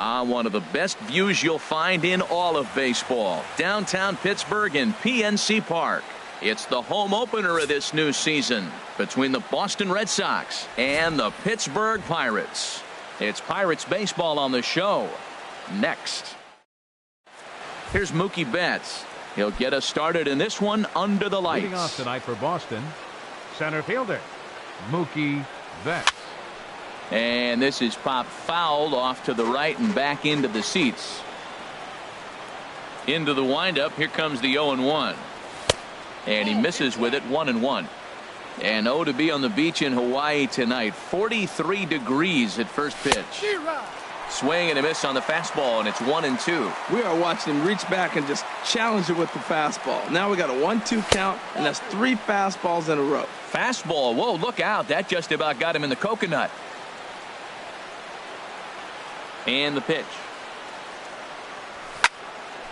One of the best views you'll find in all of baseball. Downtown Pittsburgh in PNC Park. It's the home opener of this new season between the Boston Red Sox and the Pittsburgh Pirates. It's Pirates baseball on the show. Next. Here's Mookie Betts. He'll get us started in this one under the lights. Leading off tonight for Boston, center fielder Mookie Betts. And this is popped foul off to the right and back into the seats. Into the windup. Here comes the 0-1. And he misses with it, 1-1. And to be on the beach in Hawaii tonight. 43 degrees at first pitch. Swing and a miss on the fastball, and it's 1-2. We are watching him reach back and just challenge it with the fastball. Now we got a 1-2 count, and that's 3 fastballs in a row. Fastball. Whoa, look out. That just about got him in the coconut. And the pitch.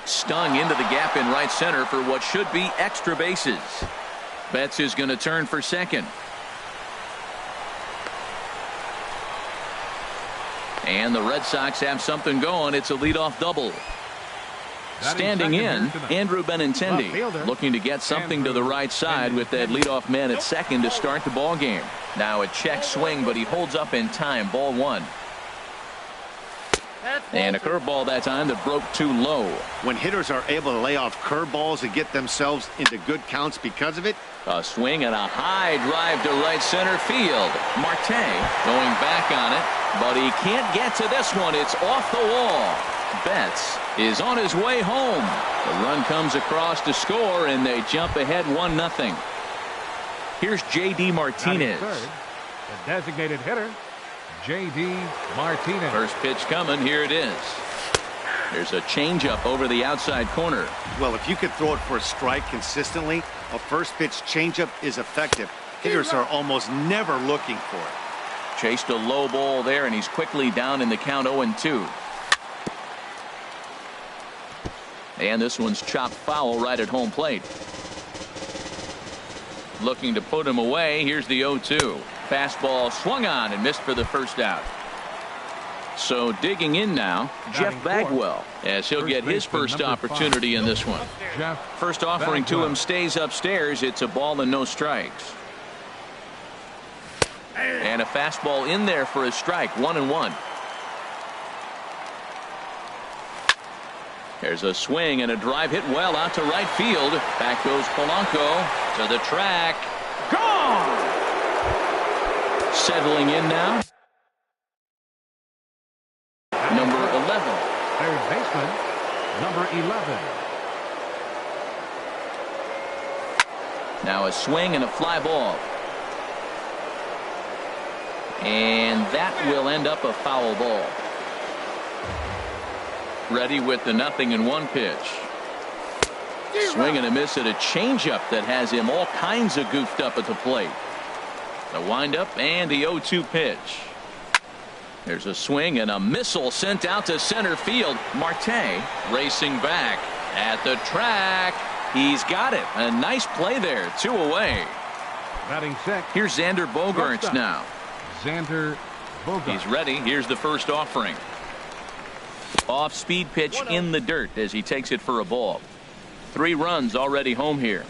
Stung into the gap in right center for what should be extra bases. Betts is going to turn for second. And the Red Sox have something going. It's a leadoff double. Standing in, Andrew Benintendi looking to get something to the right side with that leadoff man at second to start the ball game. Now a check swing, but he holds up in time. Ball 1. And a curveball that time that broke too low. When hitters are able to lay off curveballs and get themselves into good counts because of it. A swing and a high drive to right center field. Marte going back on it, but he can't get to this one. It's off the wall. Betts is on his way home. The run comes across to score, and they jump ahead 1-0. Here's J.D. Martinez. Third, the designated hitter, J.D. Martinez. First pitch coming. Here it is. There's a changeup over the outside corner. Well, if you could throw it for a strike consistently, a first pitch changeup is effective. Hitters are almost never looking for it. Chased a low ball there, and he's quickly down in the count 0-2. And this one's chopped foul right at home plate. Looking to put him away. Here's the 0-2. Fastball swung on and missed for the first out. So digging in now, Jeff Bagwell, as he'll get his first opportunity in this one. First offering to him stays upstairs. It's a ball and no strikes. And a fastball in there for a strike. 1-1. There's a swing and a drive hit well out to right field. Back goes Polanco to the track. Gone! Settling in now. Number 11. Third baseman, number 11. Now a swing and a fly ball. And that will end up a foul ball. Ready with the 0-1 pitch. Swing and a miss at a changeup that has him all kinds of goofed up at the plate. The windup and the 0-2 pitch. There's a swing and a missile sent out to center field. Marte racing back at the track. He's got it. A nice play there. 2 away. Batting sixth. Here's Xander Bogaerts now. Xander Bogaerts. He's ready. Here's the first offering. Off speed pitch in the dirt as he takes it for a ball. 3 runs already home here.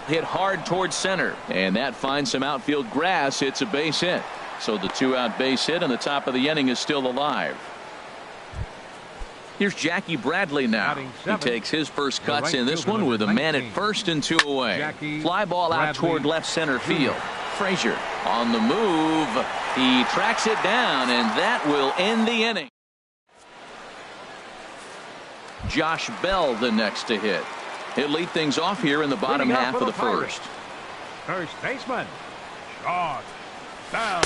Hit hard towards center, and that finds some outfield grass. It's a base hit. So the 2-out base hit, and the top of the inning is still alive. Here's Jackie Bradley now. He takes his first cuts in this one with a man at first and 2 away. Fly ball out toward left center field. Frazier on the move. He tracks it down, and that will end the inning. Josh Bell the next to hit. He'll lead things off here in the bottom half of the first. First baseman, Josh Bell.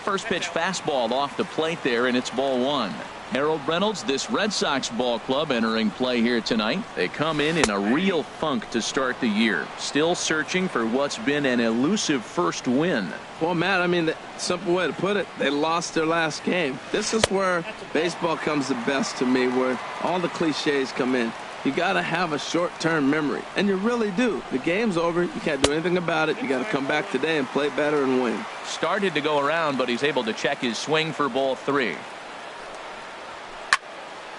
First pitch fastball off the plate there, and it's ball 1. Harold Reynolds, this Red Sox ball club entering play here tonight. They come in a real funk to start the year. Still searching for what's been an elusive first win. Well, Matt, I mean, the simple way to put it, they lost their last game. This is where baseball comes the best to me, where all the cliches come in. You got to have a short-term memory, and you really do. The game's over. You can't do anything about it. You got to come back today and play better and win. Started to go around, but he's able to check his swing for ball 3.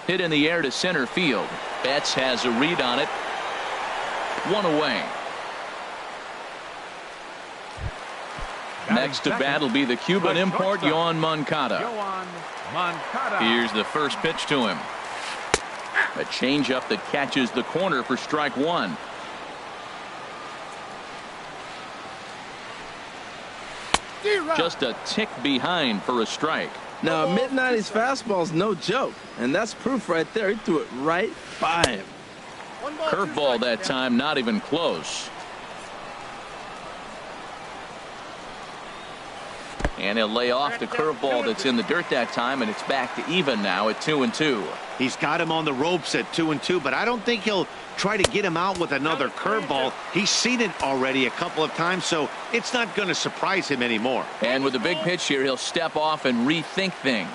Hit in the air to center field. Betts has a read on it. 1 away. Next to bat will be the Cuban import, Yoan Moncada. Here's the first pitch to him. A changeup that catches the corner for strike 1. Just a tick behind for a strike. Now, a mid-90s fastball's no joke, and that's proof right there. He threw it right by him. Curveball that time, not even close. And he'll lay off the curveball that's in the dirt that time, and it's back to even now at 2-2. He's got him on the ropes at 2-2, but I don't think he'll try to get him out with another curveball. He's seen it already a couple of times, so it's not going to surprise him anymore. And with a big pitch here, he'll step off and rethink things.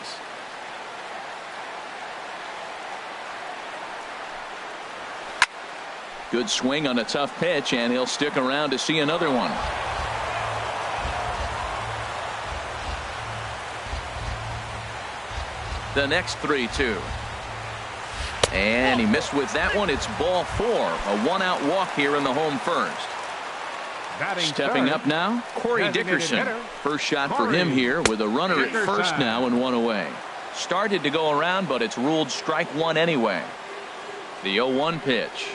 Good swing on a tough pitch, and he'll stick around to see another one. The next 3-2. And he missed with that one. It's ball 4. A 1-out walk here in the home first. Stepping up now, Corey Dickerson. First shot for him here with a runner at first now and 1 away. Started to go around, but it's ruled strike 1 anyway. The 0-1 pitch.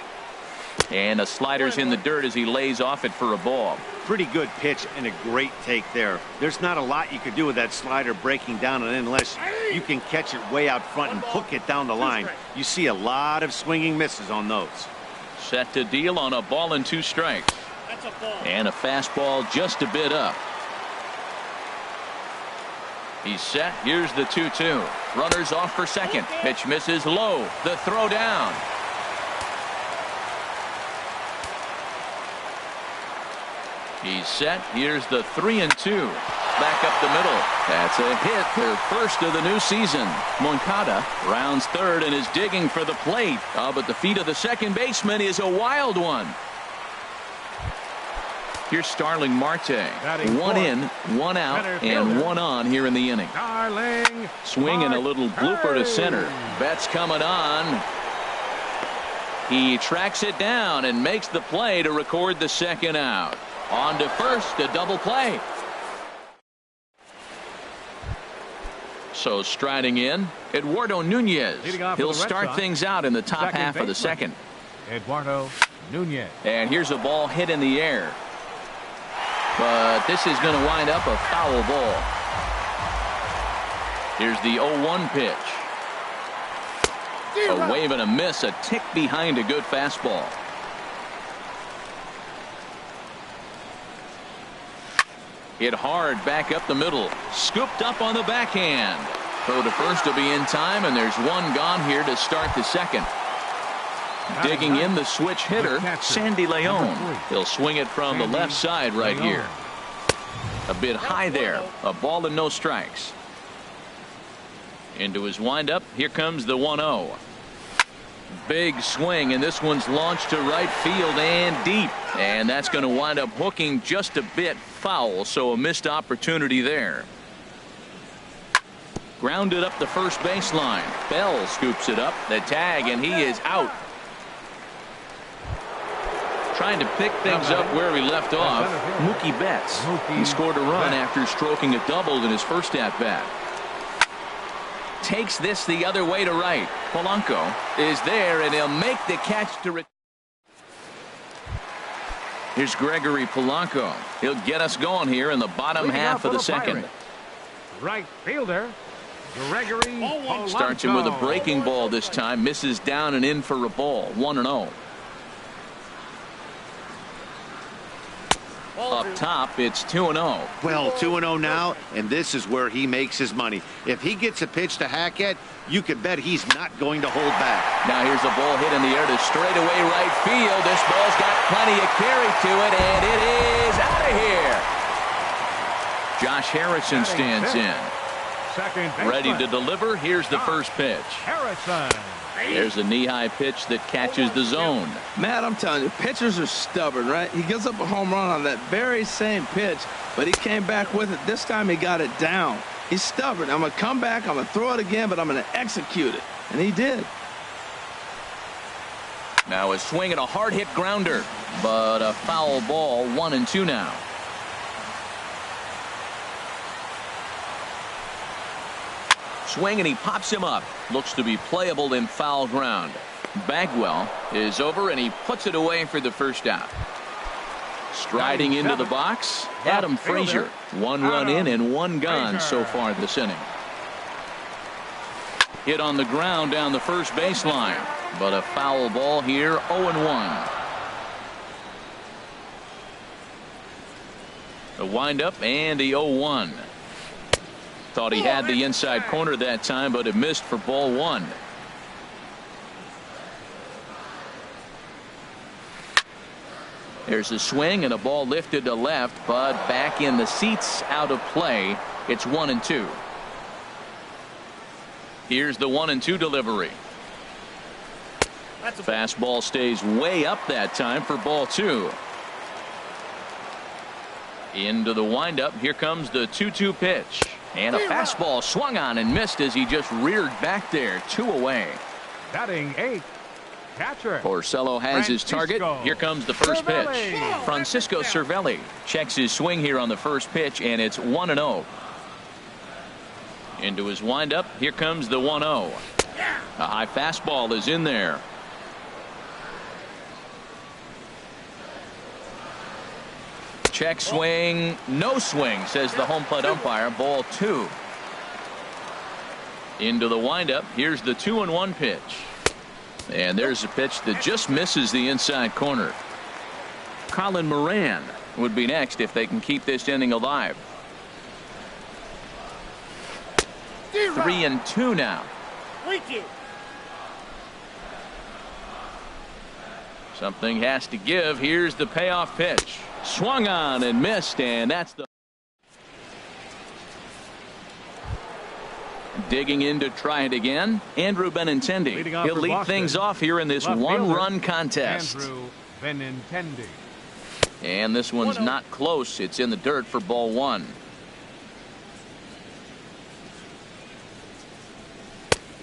And the slider's in the dirt as he lays off it for a ball. Pretty good pitch and a great take there. There's not a lot you could do with that slider breaking down, and unless you can catch it way out front and hook it down the line, you see a lot of swinging misses on those. Set to deal on a ball and 2 strikes. And a fastball just a bit up. He's set. Here's the 2-2. Runners off for second. Pitch misses low. The throw down. He's set. Here's the 3-2. Back up the middle. That's a hit. Their first of the new season. Moncada rounds third and is digging for the plate. But the feet of the second baseman is a wild one. Here's Starling Marte. 1 in, 1 out, and 1 on here in the inning. Swinging a little blooper to center. Betts coming on. He tracks it down and makes the play to record the second out. On to first, a double play. So striding in, Eduardo Nunez. He'll start things out in the top half of the second. Eduardo Nunez. And here's a ball hit in the air. But this is going to wind up a foul ball. Here's the 0-1 pitch. A wave and a miss, a tick behind a good fastball. Hit hard back up the middle. Scooped up on the backhand. Throw to first will be in time, and there's 1 gone here to start the second. Digging in the switch hitter, Sandy Leon. He'll swing it from the left side right here. A bit high there. A ball and no strikes. Into his windup. Here comes the 1-0. Big swing, and this one's launched to right field and deep. And that's going to wind up hooking just a bit foul, so a missed opportunity there. Grounded up the first baseline. Bell scoops it up. The tag, and he is out. Trying to pick things up where he left off. Mookie Betts. He scored a run after stroking a double in his first at-bat. Takes this the other way to right. Polanco is there, and he'll make the catch to. Here's Gregory Polanco. He'll get us going here in the bottom half of the second. Right fielder, Gregory Polanco. Starts him with a breaking ball this time. Misses down and in for a ball. 1-0. Up top, it's 2-0. Well, 2-0 now, and this is where he makes his money. If he gets a pitch to hack at, you can bet he's not going to hold back. Now here's a ball hit in the air to straightaway right field. This ball's got plenty of carry to it, and it is out of here. Josh Harrison stands in. Second baseman. Ready to deliver. Here's the first pitch. Harrison. There's a knee-high pitch that catches the zone. Matt, I'm telling you, pitchers are stubborn, right? He gives up a home run on that very same pitch, but he came back with it. This time he got it down. He's stubborn. I'm going to come back, I'm going to throw it again, but I'm going to execute it. And he did. Now a swing and a hard hit grounder, but a foul ball. 1-2 now. Swing and he pops him up. Looks to be playable in foul ground. Bagwell is over and he puts it away for the first out. Striding into the box, Adam Frazier. 1 run in and 1 gone so far this inning. Hit on the ground down the first baseline, but a foul ball here. 0-1. The windup and the 0-1. Thought he had the inside corner that time, but it missed for ball 1. There's a swing and a ball lifted to left, but back in the seats, out of play. It's 1-2. Here's the 1-2 delivery. Fastball stays way up that time for ball 2. Into the windup. Here comes the 2-2 pitch. And a fastball swung on and missed as he just reared back there. 2 away. Batting 8th. Catcher. Porcello has his target. Here comes the first pitch. Francisco Cervelli checks his swing here on the first pitch, and it's 1-0. Into his windup. Here comes the 1-0. A high fastball is in there. Check swing, no swing, says the home plate umpire. Ball 2. Into the windup. Here's the 2-1 pitch. And there's a pitch that just misses the inside corner. Colin Moran would be next if they can keep this inning alive. 3-2 now. Something has to give. Here's the payoff pitch. Swung on and missed, and that's the digging in to try it again. Andrew Benintendi. He'll lead things off here in this one-run contest. Andrew Benintendi. And this one's not close. It's in the dirt for ball 1.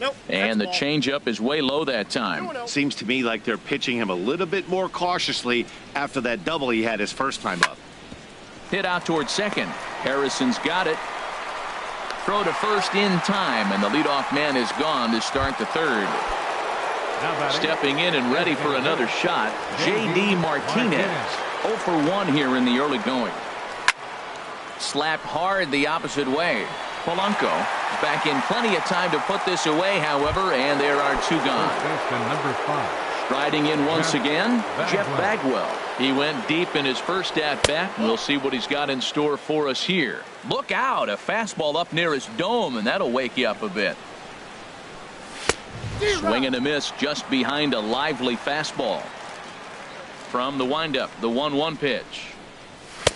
Nope, and the changeup is way low that time. Seems to me like they're pitching him a little bit more cautiously after that double he had his first time up. Hit out towards second. Harrison's got it. Throw to first in time, and the leadoff man is gone to start the third. Stepping in and ready for another shot, J.D. Martinez. 0 for 1 here in the early going. Slapped hard the opposite way. Polanco back in plenty of time to put this away, however, and there are 2 gone. Number 5. Striding in once again, Jeff Bagwell. He went deep in his first at-bat. We'll see what he's got in store for us here. Look out, a fastball up near his dome, and that'll wake you up a bit. Swing and a miss just behind a lively fastball. From the windup, the 1-1 pitch.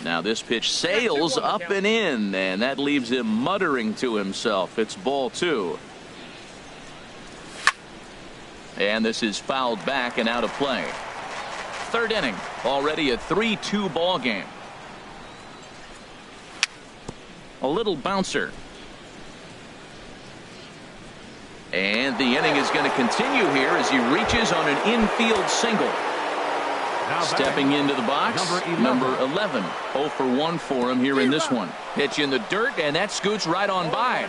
Now this pitch sails up and in, and that leaves him muttering to himself. It's ball 2. And this is fouled back and out of play. Third inning, already a 3-2 ball game. A little bouncer. And the inning is going to continue here as he reaches on an infield single. Stepping into the box, number 11. 0 for 1 for him here in this one. Pitch in the dirt, and that scoots right on by.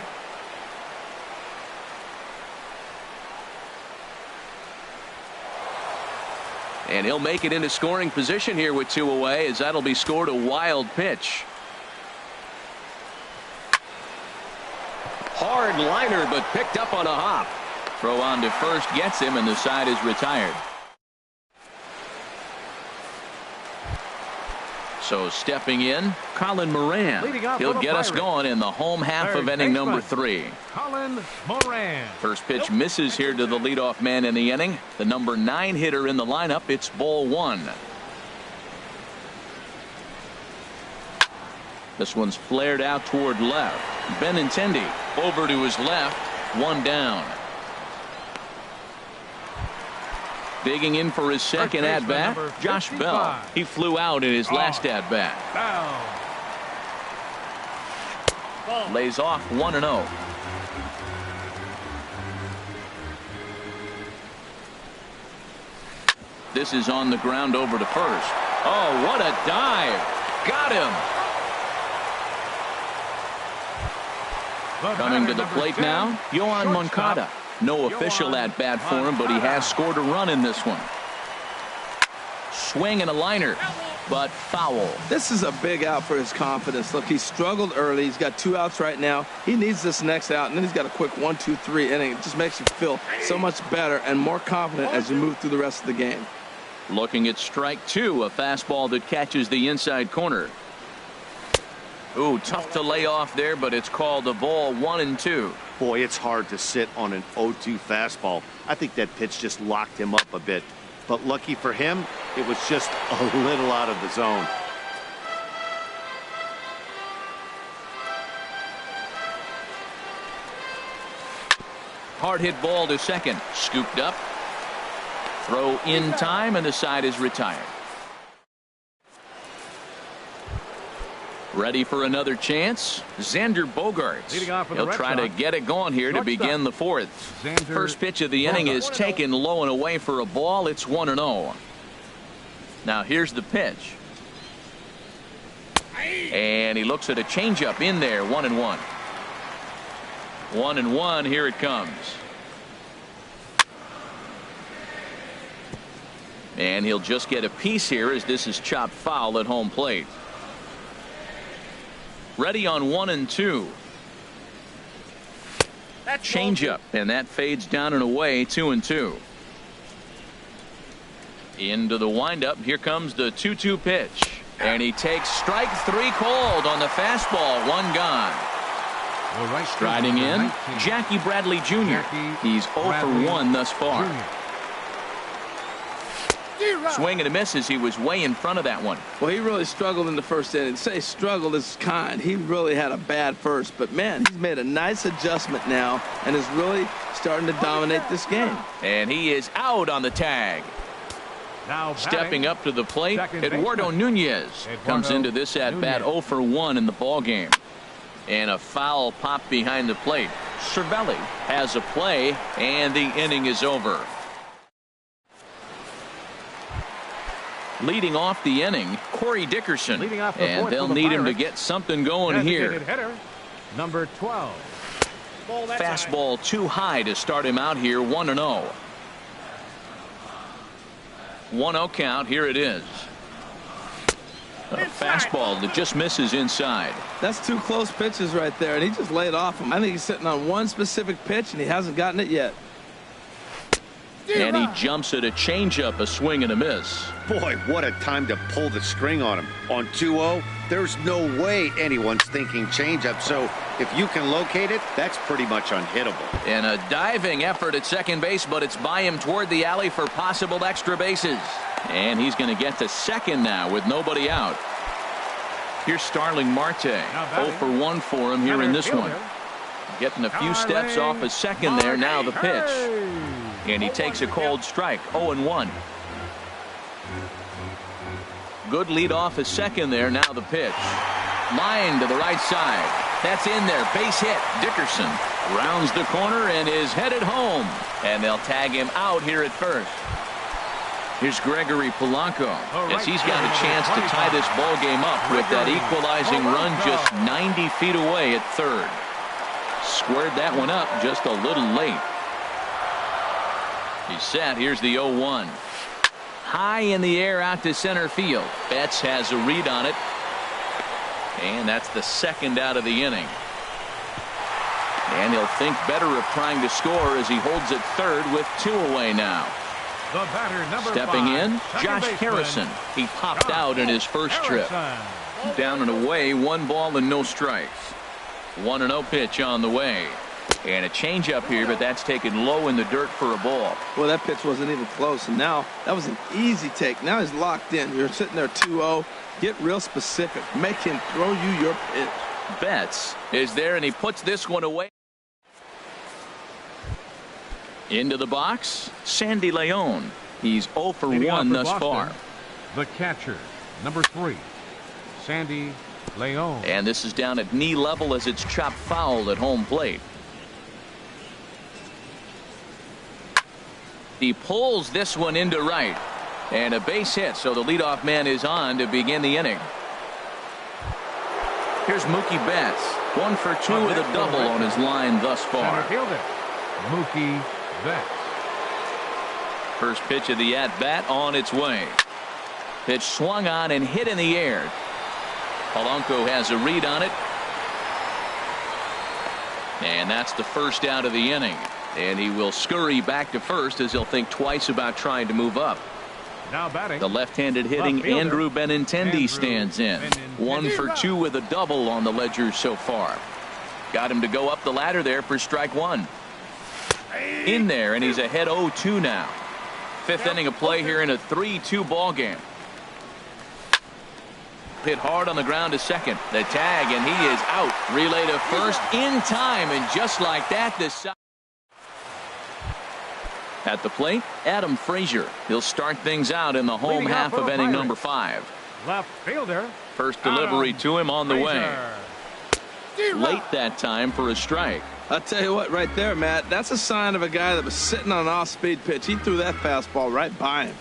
And he'll make it into scoring position here with 2 away, as that'll be scored a wild pitch. Hard liner, but picked up on a hop. Throw on to first gets him, and the side is retired. So stepping in, Colin Moran. He'll get us going in the home half of inning number 3. Colin Moran. First pitch misses here to the leadoff man in the inning. The number 9 hitter in the lineup. It's ball 1. This one's flared out toward left. Benintendi over to his left, one down. Digging in for his second at-bat, Josh Bell. He flew out in his last at-bat. Lays off 1-0. This is on the ground over to first. Oh, what a dive. Got him. Coming to the plate now, Yohan Moncada. No official at-bat for him, but he has scored a run in this one. Swing and a liner, but foul. This is a big out for his confidence. Look, he struggled early. He's got 2 outs right now. He needs this next out, and then he's got a quick 1-2-3 inning. It just makes you feel so much better and more confident as you move through the rest of the game. Looking at strike 2, a fastball that catches the inside corner. Ooh, tough to lay off there, but it's called a ball, 1-2. Boy, it's hard to sit on an 0-2 fastball. I think that pitch just locked him up a bit. But lucky for him, it was just a little out of the zone. Hard hit ball to second. Scooped up. Throw in time, and the side is retired. Ready for another chance. Xander Bogaerts. He'll try to get it going here to begin the fourth. First pitch of the inning is taken low and away for a ball. It's 1-0. Now here's the pitch. And he looks at a changeup in there. 1-1. 1-1. Here it comes. And he'll just get a piece here as this is chopped foul at home plate. Ready on 1-2. Changeup, and that fades down and away. 2-2. Into the windup. Here comes the 2-2 pitch, and he takes strike 3 called on the fastball. 1 gone. Striding in, Jackie Bradley Jr. He's 0 for 1 thus far. Swing and a miss as he was way in front of that one. Well, he really struggled in the first inning. Say struggled is kind. He really had a bad first, but man, he's made a nice adjustment now and is really starting to dominate this game. And he is out on the tag. Now stepping up to the plate, Eduardo Nunez comes into this at bat 0 for 1 in the ball game. And a foul pop behind the plate. Cervelli has a play, and the inning is over. Leading off the inning, Corey Dickerson, and they'll need him to get something going here. Number 12. Fastball too high to start him out here. 1-0. 1-0 count. Here it is. A fastball that just misses inside. That's 2 close pitches right there, and he just laid off him. I think he's sitting on one specific pitch, and he hasn't gotten it yet. And he jumps at a changeup, a swing and a miss. Boy, what a time to pull the string on him. On 2-0, there's no way anyone's thinking changeup. So if you can locate it, that's pretty much unhittable. And a diving effort at second base, but it's by him toward the alley for possible extra bases. And he's going to get to second now with nobody out. Here's Starling Marte. 0 for 1 for him here in this one. Getting a few steps off a second there. Now the pitch. And he takes a cold strike. 0-1. Good lead off a second there. Now the pitch. Line to the right side. That's in there. Base hit. Dickerson rounds the corner and is headed home. And they'll tag him out here at first. Here's Gregory Polanco as he's got a chance to tie this ball game up with that equalizing run just 90 feet away at third. Squared that one up just a little late. He's set. Here's the 0-1. High in the air out to center field. Betts has a read on it. And that's the second out of the inning. And he'll think better of trying to score as he holds it third with 2 away now. The batter, number Stepping 5, in, Josh Harrison. He popped out in his first trip. Down and away, 1 ball and no strikes. 1-0 pitch on the way. And a changeup here, but that's taken low in the dirt for a ball. Well, that pitch wasn't even close, and now that was an easy take. Now he's locked in. You're sitting there 2-0. Get real specific. Make him throw you your pitch. Betts is there, and he puts this one away. Into the box, Sandy Leon. He's 0 for 1 thus far. The catcher, number 3, Sandy Leon. And this is down at knee level as it's chopped foul at home plate. He pulls this one into right. And a base hit, so the leadoff man is on to begin the inning. Here's Mookie Betts. 1 for 2 with a double on his line thus far. Center fielder, Mookie Betts. First pitch of the at-bat on its way. Pitch swung on and hit in the air. Polanco has a read on it. And that's the first out of the inning. And he will scurry back to first as he'll think twice about trying to move up. Now batting, the left-handed hitting fielder, Andrew Benintendi stands in. Benintendi. 1 for 2 with a double on the ledger so far. Got him to go up the ladder there for strike 1. In there, and he's ahead 0-2 now. 5th inning of play here in a 3-2 ball game. Hit hard on the ground to second. The tag, and he is out. Relay to first in time, and just like that, the side. At the plate, Adam Frazier. He'll start things out in the home half of inning number 5. left fielder. First delivery to him on the way. Frazier. Late that time for a strike. I'll tell you what, right there, Matt, that's a sign of a guy that was sitting on an off-speed pitch. He threw that fastball right by him.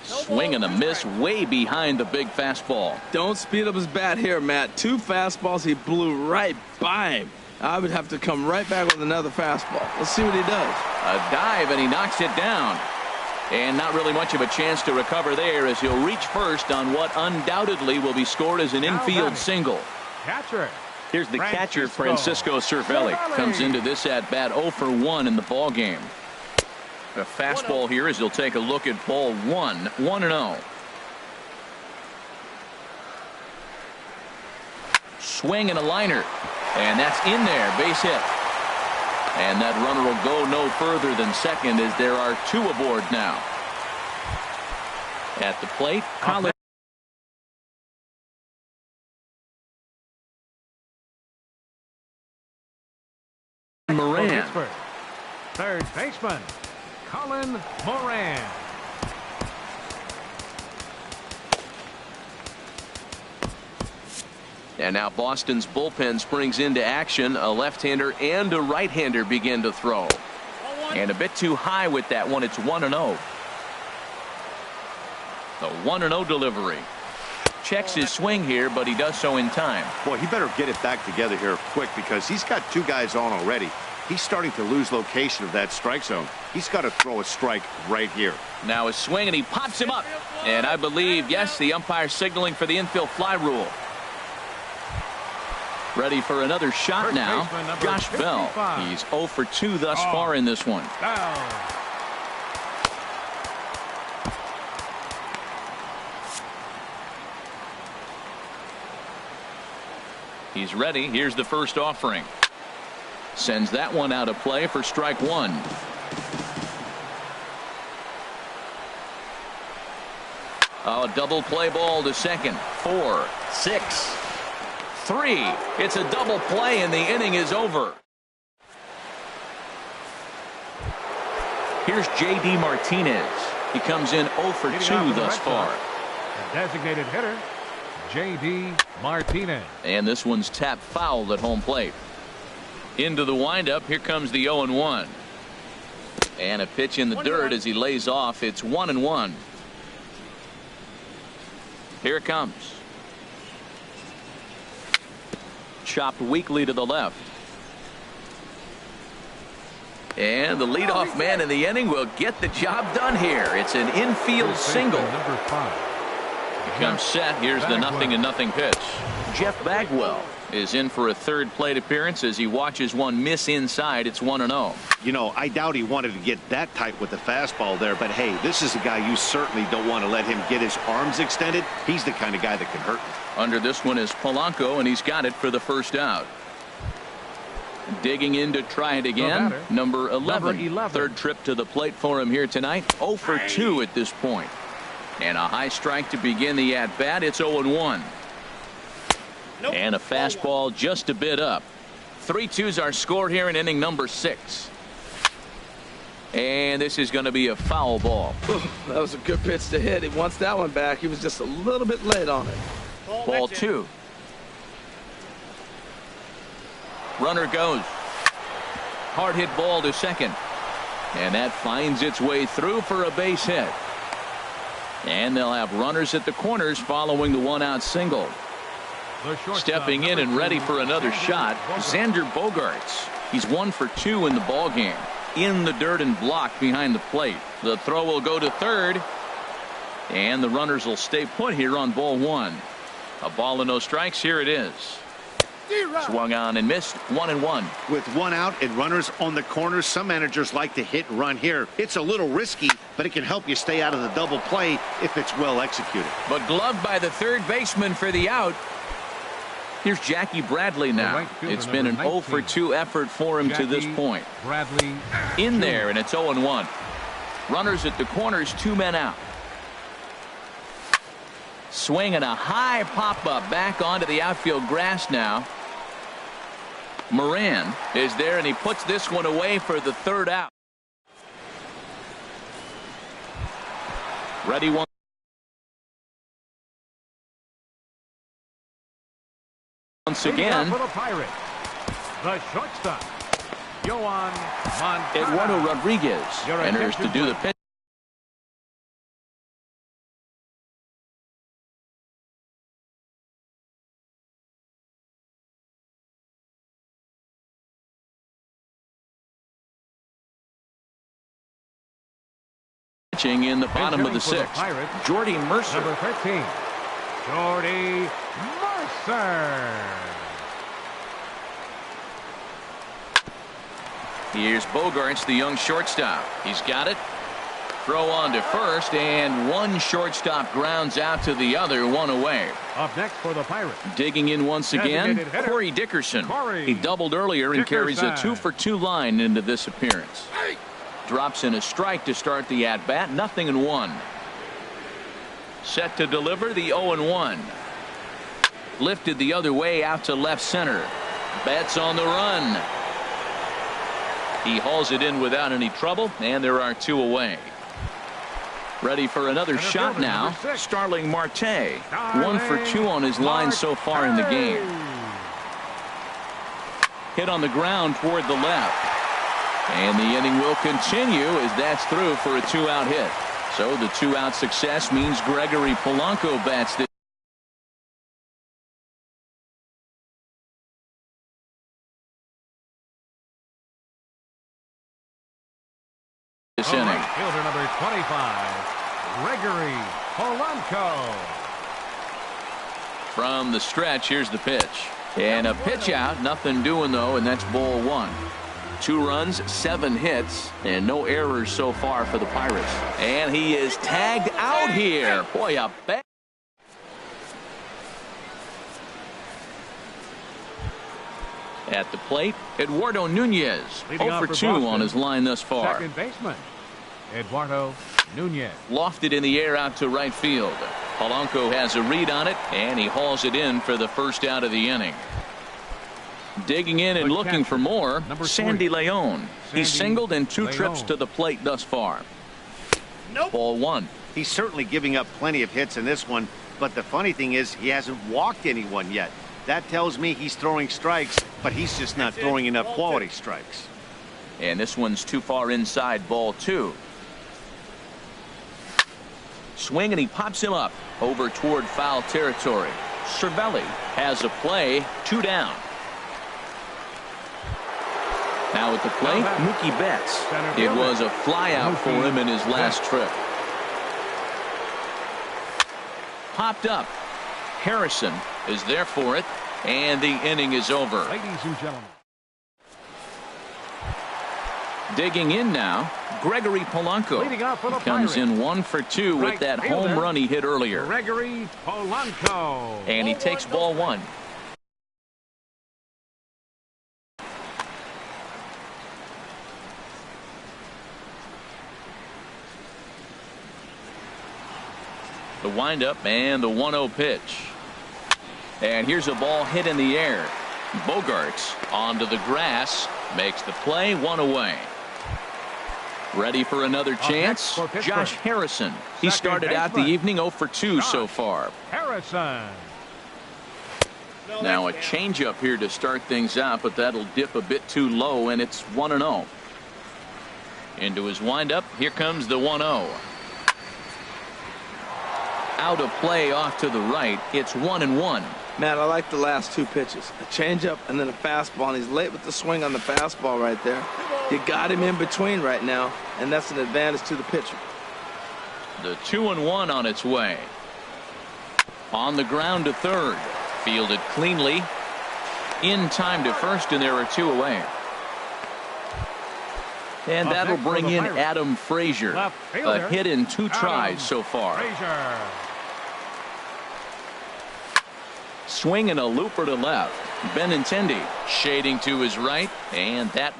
Swing and a miss way behind the big fastball. Don't speed up his bat here, Matt. 2 fastballs he blew right by him. I would have to come right back with another fastball. Let's see what he does. A dive, and he knocks it down. And not really much of a chance to recover there as he'll reach first on what undoubtedly will be scored as an infield single. Catcher. Here's the catcher, Francisco Cervelli. Comes into this at-bat 0 for 1 in the ball game. A fastball here as he'll take a look at ball 1. 1-0. Swing and a liner. And that's in there. Base hit. And that runner will go no further than second as there are 2 aboard now. At the plate, Colin Moran. Third baseman, Colin Moran. And now Boston's bullpen springs into action. A left-hander and a right-hander begin to throw. And a bit too high with that one. It's 1-0. The 1-0 delivery. Checks his swing here, but he does so in time. Boy, he better get it back together here quick because he's got 2 guys on already. He's starting to lose location of that strike zone. He's got to throw a strike right here. Now a swing, and he pops him up. And I believe, yes, the umpire signaling for the infield fly rule. Ready for another shot First now. baseman, Josh 55. Bell. He's 0 for 2 thus far in this one. Down. He's ready. Here's the first offering. Sends that one out of play for strike 1. Oh, double play ball to second. 4, 6, 3. It's a double play, and the inning is over. Here's J.D. Martinez. He comes in 0 for 2 thus far. The designated hitter, J.D. Martinez. And this one's tapped foul at home plate. Into the windup. Here comes the 0-1. And a pitch in the dirt as he lays off. It's 1-1. Here it comes. Chopped weakly to the left. And the leadoff man in the inning will get the job done here. It's an infield single. Number 5. He comes set. Here's the 0-0 pitch. Jeff Bagwell is in for a third plate appearance as he watches one miss inside. It's 1-0. You know, I doubt he wanted to get that tight with the fastball there, but hey, this is a guy you certainly don't want to let him get his arms extended. He's the kind of guy that can hurt you. Under this one is Polanco, and he's got it for the first out. Digging in to try it again. Number 11. Third trip to the plate for him here tonight. 0 for 2 at this point. And a high strike to begin the at-bat. It's 0-1. And a fastball just a bit up. 3-2's our score here in inning number 6. And this is going to be a foul ball. That was a good pitch to hit. He wants that one back. He was just a little bit late on it. Ball 2. Runner goes. Hard hit ball to second. And that finds its way through for a base hit. And they'll have runners at the corners following the one-out single. Stepping in and ready for another shot, Xander Bogaerts. He's 1 for 2 in the ballgame. In the dirt and blocked behind the plate. The throw will go to third. And the runners will stay put here on ball 1. A ball and no strikes. Here it is. Swung on and missed. 1-1. With one out and runners on the corners, some managers like to hit and run here. It's a little risky, but it can help you stay out of the double play if it's well executed. But gloved by the third baseman for the out. Here's Jackie Bradley now. It's been an 0 for 2 effort for him to this point. Bradley in there, and it's 0-1. Runners at the corners, 2 men out. Swinging a high pop-up back onto the outfield grass now. Moran is there, and he puts this one away for the third out. Ready one. Once again, for the Pirates, the shortstop, Yoan Moncada. Eduardo Rodriguez enters to do the pitch. Pitching in the bottom of the 6th, Jordy Mercer. Number 13, Jordy Mercer. Here's Bogaerts, the young shortstop. He's got it. Throw on to first, and one shortstop grounds out to the other, 1 away. Up next for the Pirates. Digging in once again, Corey Dickerson. He doubled earlier and carries a 2 for 2 line into this appearance. Drops in a strike to start the at-bat. 0-1. Set to deliver the 0-1. Lifted the other way out to left center. Betts on the run. He hauls it in without any trouble, and there are 2 away. Ready for another shot now. Starling Marte. 1 for 2 on his line so far in the game. Hit on the ground toward the left. And the inning will continue as that's through for a 2-out hit. So the 2-out success means Gregory Polanco bats this inning. Fielder number 25, Gregory Polanco. From the stretch, here's the pitch. And a pitch out, nothing doing though, and that's ball 1. 2 runs, 7 hits, and no errors so far for the Pirates. And he is tagged out here. Boy, a bad. At the plate, Eduardo Nunez. 0 for 2 on his line thus far. Second baseman, Eduardo Nunez. Lofted in the air out to right field. Polanco has a read on it, and he hauls it in for the first out of the inning. Digging in and looking for more, Sandy Leon. He's singled in 2 trips to the plate thus far. Ball 1. He's certainly giving up plenty of hits in this one, but the funny thing is he hasn't walked anyone yet. That tells me he's throwing strikes, but he's just not throwing enough quality strikes. And this one's too far inside, ball 2. Swing, and he pops him up over toward foul territory. Cervelli has a play, 2 down. Now at the plate, Mookie Betts. It was a flyout for him in his last trip. Popped up. Harrison is there for it, and the inning is over. Ladies and gentlemen. Digging in now, Gregory Polanco. He comes in 1 for 2 with that home run he hit earlier. Gregory Polanco. And he takes ball 1. The windup and the 1-0 pitch. And here's a ball hit in the air. Bogarts onto the grass, makes the play, 1 away. Ready for another chance? Josh Harrison. He started out the evening 0 for 2 so far. Harrison. Now a changeup here to start things out, but that'll dip a bit too low, and it's 1-0. Into his windup. Here comes the 1-0. Out of play off to the right. It's 1-1. Man, I like the last 2 pitches. A changeup and then a fastball, and he's late with the swing on the fastball right there. You got him in between right now, and that's an advantage to the pitcher. The 2-1 on its way. On the ground to third. Fielded cleanly. In time to first, and there are 2 away. And that'll bring in Adam Frazier. A hit in 2 tries so far. Swing and a looper to left. Benintendi shading to his right, and that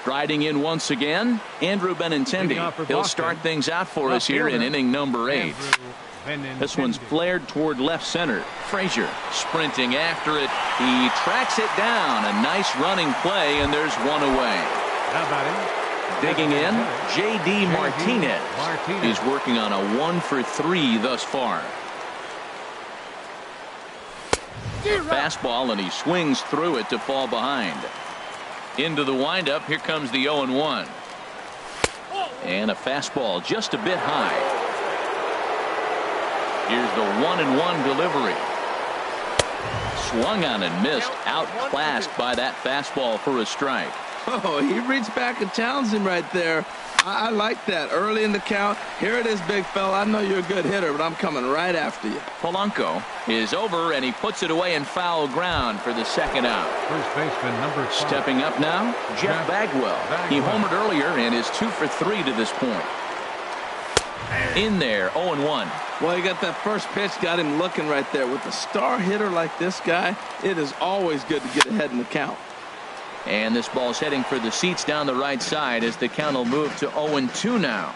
striding in once again, Andrew Benintendi. He'll start things out for us here in inning number 8. This one's flared toward left center. Frazier sprinting after it. He tracks it down. A nice running play, and there's 1 away. How about him? Digging in, J.D. Martinez. He's working on a 1 for 3 thus far. Fastball, and he swings through it to fall behind. Into the windup. Here comes the 0-1. And a fastball just a bit high. Here's the 1-1 delivery. Swung on and missed. Outclassed by that fastball for a strike. Oh, he reached back and challenged him right there. I like that. Early in the count. Here it is, big fella. I know you're a good hitter, but I'm coming right after you. Polanco is over, and he puts it away in foul ground for the second out. First baseman number 5. Stepping up now, Jeff Bagwell. He homered earlier and is 2 for 3 to this point. In there, 0-1. Well, he got that first pitch, got him looking right there. With a star hitter like this guy, it is always good to get ahead in the count. And this ball's heading for the seats down the right side as the count will move to 0-2 now.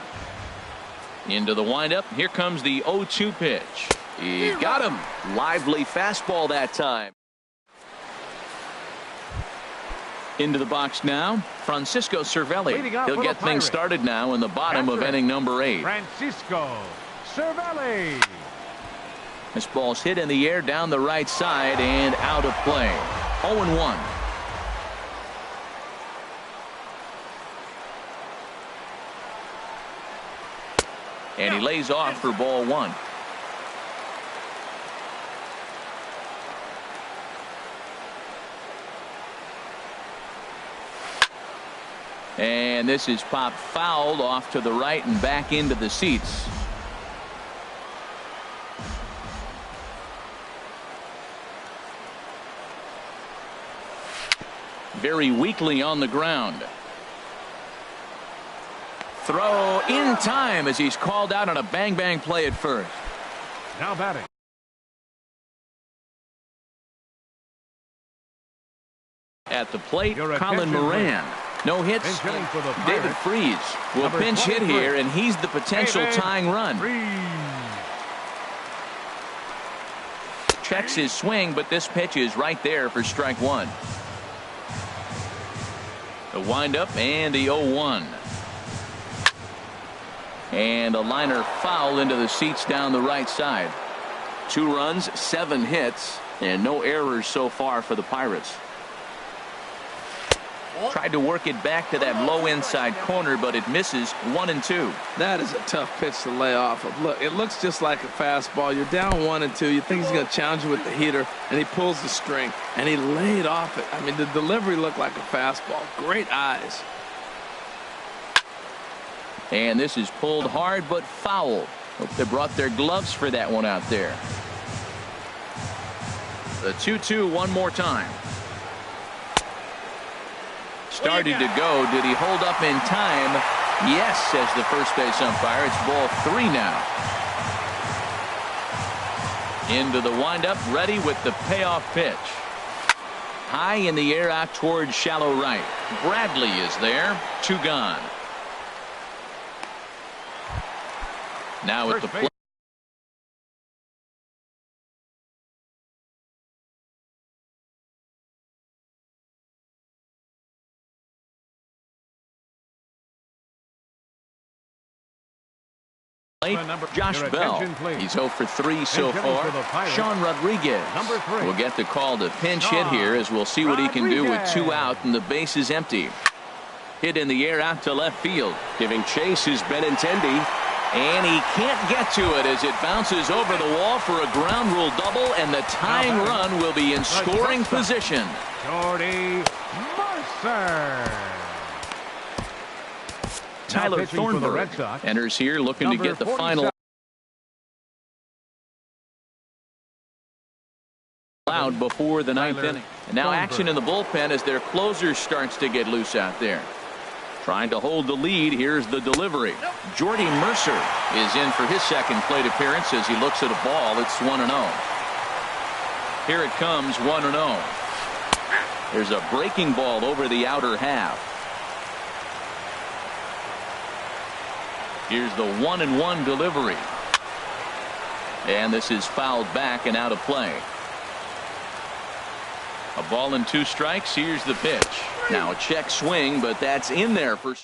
Into the windup. Here comes the 0-2 pitch. He got him. Lively fastball that time. Into the box now, Francisco Cervelli. He'll get things started now in the bottom of inning number 8. Francisco Cervelli. This ball's hit in the air down the right side and out of play. 0-1. And he lays off for ball 1. And this is popped fouled off to the right and back into the seats. Very weakly on the ground. Throw in time as he's called out on a bang-bang play at first. Now batting. At the plate, Colin Moran. No hits. David Freese will pinch hit here, and he's the potential tying run. Checks his swing, but this pitch is right there for strike 1. The windup and the 0-1. And a liner foul into the seats down the right side. 2 runs, 7 hits, and no errors so far for the Pirates. Tried to work it back to that low inside corner, but it misses. 1-2. That is a tough pitch to lay off of. Look, it looks just like a fastball. You're down 1-2. You think he's going to challenge you with the heater, and he pulls the string, and he laid off it. I mean, the delivery looked like a fastball. Great eyes. And this is pulled hard but foul. Hope they brought their gloves for that one out there. The 2-2 one more time. Started to go. Did he hold up in time? Yes, says the first base umpire. It's ball 3 now. Into the windup, ready with the payoff pitch. High in the air out towards shallow right. Bradley is there. 2 gone. Now at the plate. Josh Bell. He's 0 for 3 so far. Sean Rodriguez will get the call to pinch hit here, as we'll see what he can do with 2 out and the base is empty. Hit in the air out to left field. Giving chase is Benintendi. And he can't get to it as it bounces over the wall for a ground rule double, and the tying run will be in scoring position. Jordy Mercer. Tyler Thornburg enters here looking to get the final out before the 9th inning. And now action in the bullpen as their closer starts to get loose out there. Trying to hold the lead. Here's the delivery. Jordy Mercer is in for his second plate appearance as he looks at a ball. It's 1-0. Here it comes, 1-0. There's a breaking ball over the outer half. Here's the 1-1 delivery. And this is fouled back and out of play. A ball and 2 strikes. Here's the pitch. Now a check swing, but that's in there for.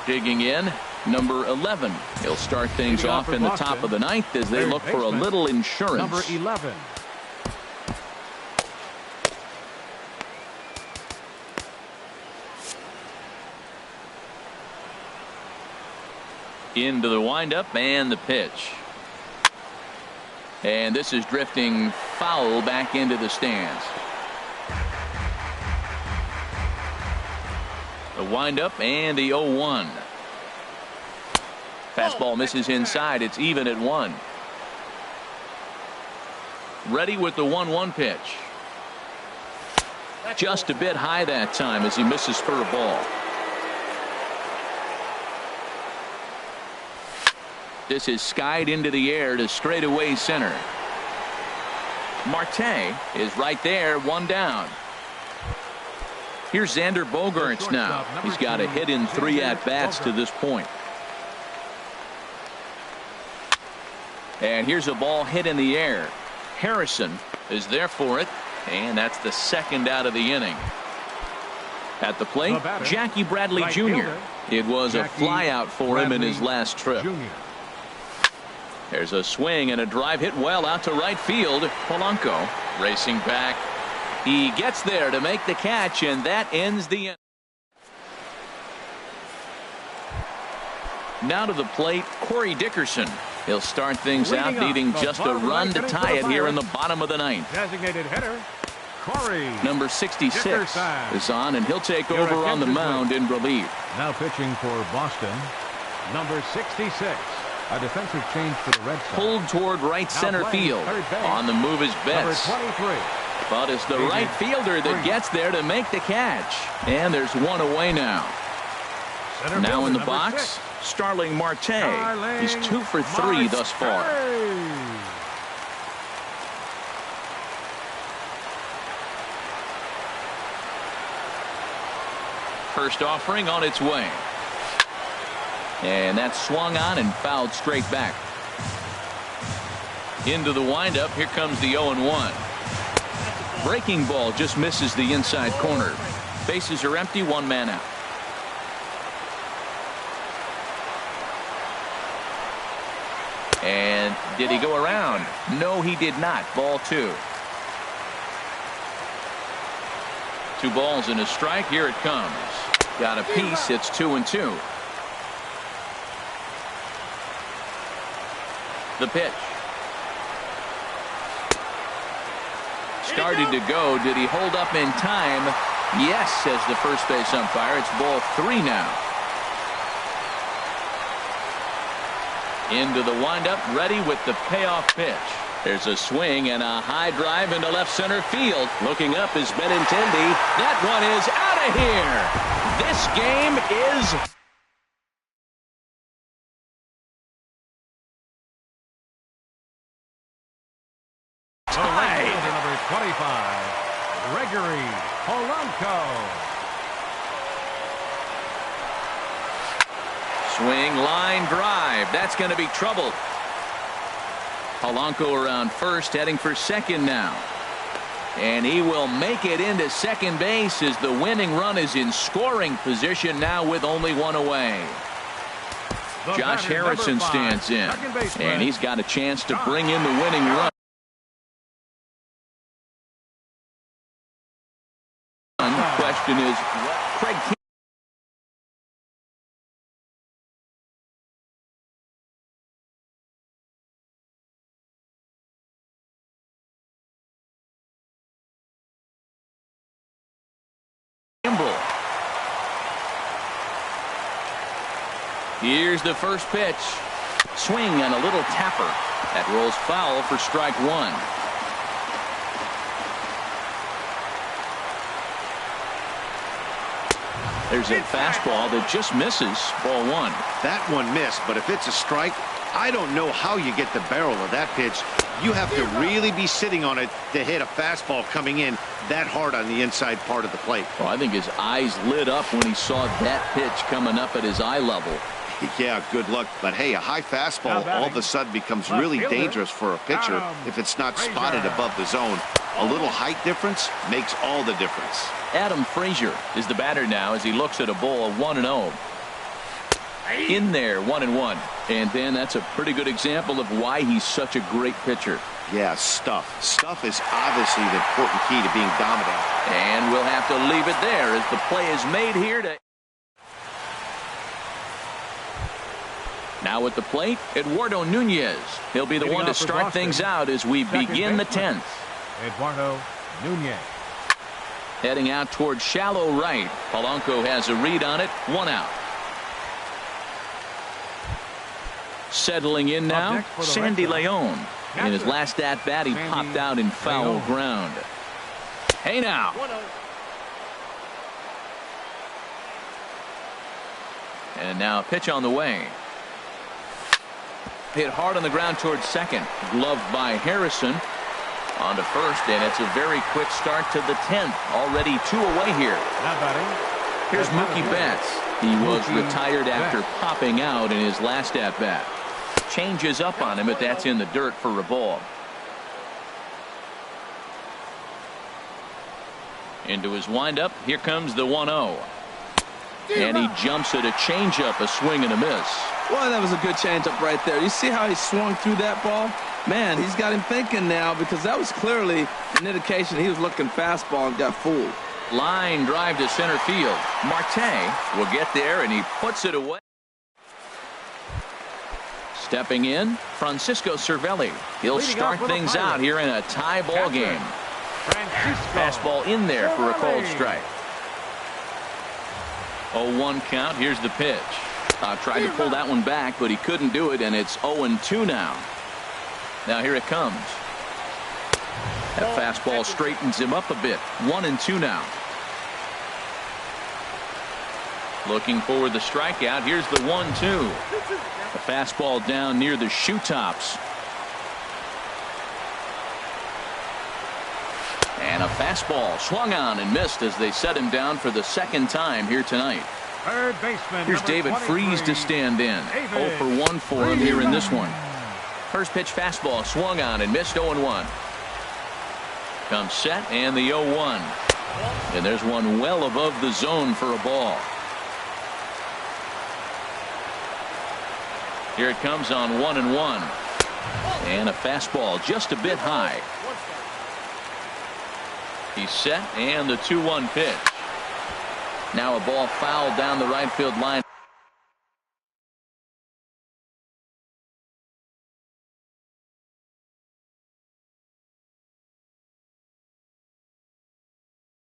Digging in, number 11. He'll start things off in the top of the 9th as they look for a little insurance. Number 11. Into the windup and the pitch. And this is drifting foul back into the stands. The windup and the 0-1. Fastball misses inside. It's even at 1. Ready with the 1-1 pitch. Just a bit high that time as he misses for a ball. This is skied into the air to straightaway center. Marte is right there, 1 down. Here's Xander Bogaerts now. He's got a hit in 3 at-bats to this point. And here's a ball hit in the air. Harrison is there for it, and that's the 2nd out of the inning. At the plate, Jackie Bradley Jr. It was a flyout for him in his last trip. There's a swing and a drive hit well out to right field. Polanco racing back. He gets there to make the catch, and that ends the inning. Now to the plate, Corey Dickerson. He'll start things out, needing just a run to tie it here in the bottom of the 9th. Designated hitter, Corey. Number 66 is on, and he'll take over on the mound in relief. Now pitching for Boston, number 66. A defensive change for the Red Sox. Pulled toward right center field. On the move is Betts. But it's the right fielder that gets there to make the catch. And there's 1 away now. Now in the box, Starling Marte. He's 2 for 3 thus far. First offering on its way. And that's swung on and fouled straight back. Into the windup. Here comes the 0-1. Breaking ball just misses the inside corner. Bases are empty. 1 man out. And did he go around? No, he did not. Ball 2. 2 balls and a strike. Here it comes. Got a piece. It's 2-2. The pitch. Started to go. Did he hold up in time? Yes, says the first base umpire. It's ball 3 now. Into the windup, ready with the payoff pitch. There's a swing and a high drive into left center field. Looking up is Benintendi. That one is out of here. This game is tied. Number 25, Gregory Polanco. Swing, line drive. That's going to be trouble. Polanco around first, heading for second now. And he will make it into second base as the winning run is in scoring position now with only one away. Josh Harrison stands in, and he's got a chance to bring in the winning run. The question is, Craig Here's the first pitch. Swing and a little tapper. That rolls foul for strike one. There's a fastball that just misses. Ball one. That one missed, but if it's a strike, I don't know how you get the barrel of that pitch. You have to really be sitting on it to hit a fastball coming in that hard on the inside part of the plate. Well, I think his eyes lit up when he saw that pitch coming up at his eye level. Yeah, good luck. But hey, a high fastball all of a sudden becomes really dangerous for a pitcher if it's not spotted above the zone. A little height difference makes all the difference. Adam Frazier is the batter now as he looks at a ball of 1-0. In there, 1-1. And then that's a pretty good example of why he's such a great pitcher. Yeah, stuff. Stuff is obviously the important key to being dominant. And we'll have to leave it there as the play is made here to... Now at the plate, Eduardo Nunez. He'll be the one to start things out as we begin the 10th. Eduardo Nunez. Heading out towards shallow right. Polanco has a read on it. 1 out. Settling in now, Sandy Leon. In his last at-bat, he popped out in foul ground. Hey now. And now a pitch on the way. Hit hard on the ground towards second. Gloved by Harrison. On to first, and it's a very quick start to the 10th. Already 2 away here. Here's Mookie Betts. He was retired after popping out in his last at-bat. Changes up on him, but that's in the dirt for a ball. Into his windup. Here comes the 1-0. And he jumps at a changeup, a swing and a miss. Well, that was a good changeup right there. You see how he swung through that ball? Man, he's got him thinking now because that was clearly an indication he was looking fastball and got fooled. Line drive to center field. Marte will get there and he puts it away. Stepping in, Francisco Cervelli. He'll start things out here in a tie ball game. Fastball in there for a called strike. 0-1 count. Here's the pitch. Tried to pull that one back, but he couldn't do it, and it's 0-2 now. Now here it comes. That fastball straightens him up a bit. 1-2 now. Looking for the strikeout. Here's the 1-2. The fastball down near the shoe tops. And a fastball swung on and missed as they set him down for the second time here tonight. Third baseman. Here's David Freese to stand in. 0 for 1 for him here in this one. First pitch fastball swung on and missed. 0-1. Comes set and the 0-1. And there's one well above the zone for a ball. Here it comes on 1-1. And a fastball just a bit high. He's set and the 2-1 pitch. Now a ball fouled down the right field line.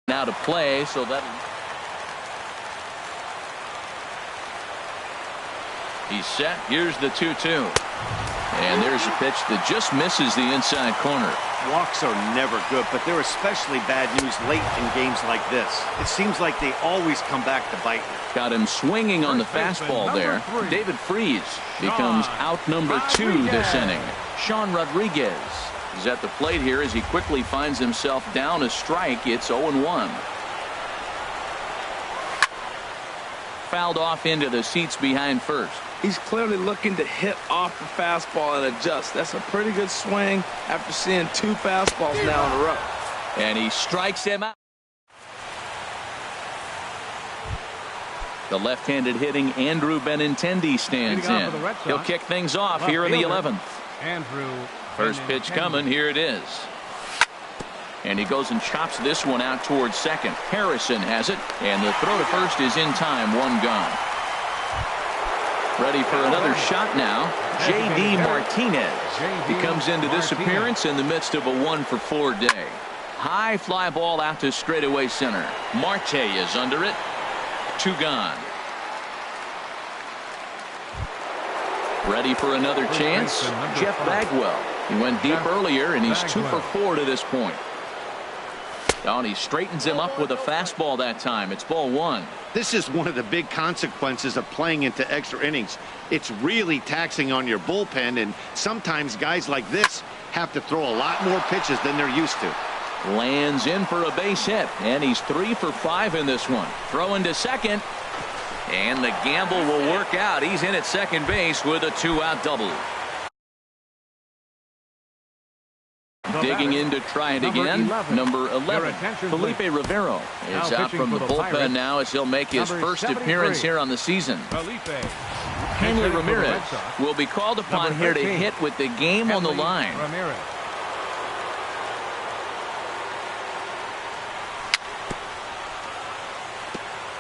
Now to play, so that he's set. Here's the 2-2. And there's a pitch that just misses the inside corner. Walks are never good, but they're especially bad news late in games like this. It seems like they always come back to bite you. Got him swinging on the fastball there. David Freese becomes out number 2 this inning. Sean Rodriguez is at the plate here as he quickly finds himself down a strike. It's 0-1. Fouled off into the seats behind first. He's clearly looking to hit off the fastball and adjust. That's a pretty good swing after seeing 2 fastballs now in a row. And he strikes him out. The left-handed hitting Andrew Benintendi stands in. He'll kick things off here in the 11th. First pitch coming. Here it is. And he goes and chops this one out towards second. Harrison has it. And the throw to first is in time. One gone. Ready for another shot now. J.D. Martinez. He comes into this appearance in the midst of a 1-for-4 day. High fly ball out to straightaway center. Marte is under it. 2 gone. Ready for another chance. Jeff Bagwell. He went deep earlier, and he's 2-for-4 to this point. Oh, and he straightens him up with a fastball that time. It's ball 1. This is one of the big consequences of playing into extra innings. It's really taxing on your bullpen, and sometimes guys like this have to throw a lot more pitches than they're used to. Lands in for a base hit, and he's 3-for-5 in this one. Throwing to second, and the gamble will work out. He's in at second base with a 2-out double. Digging in to try it again. Number 11, Felipe Rivero is out from the bullpen now as he'll make his first appearance here on the season. Hanley Ramirez will be called upon here to hit with the game on the line.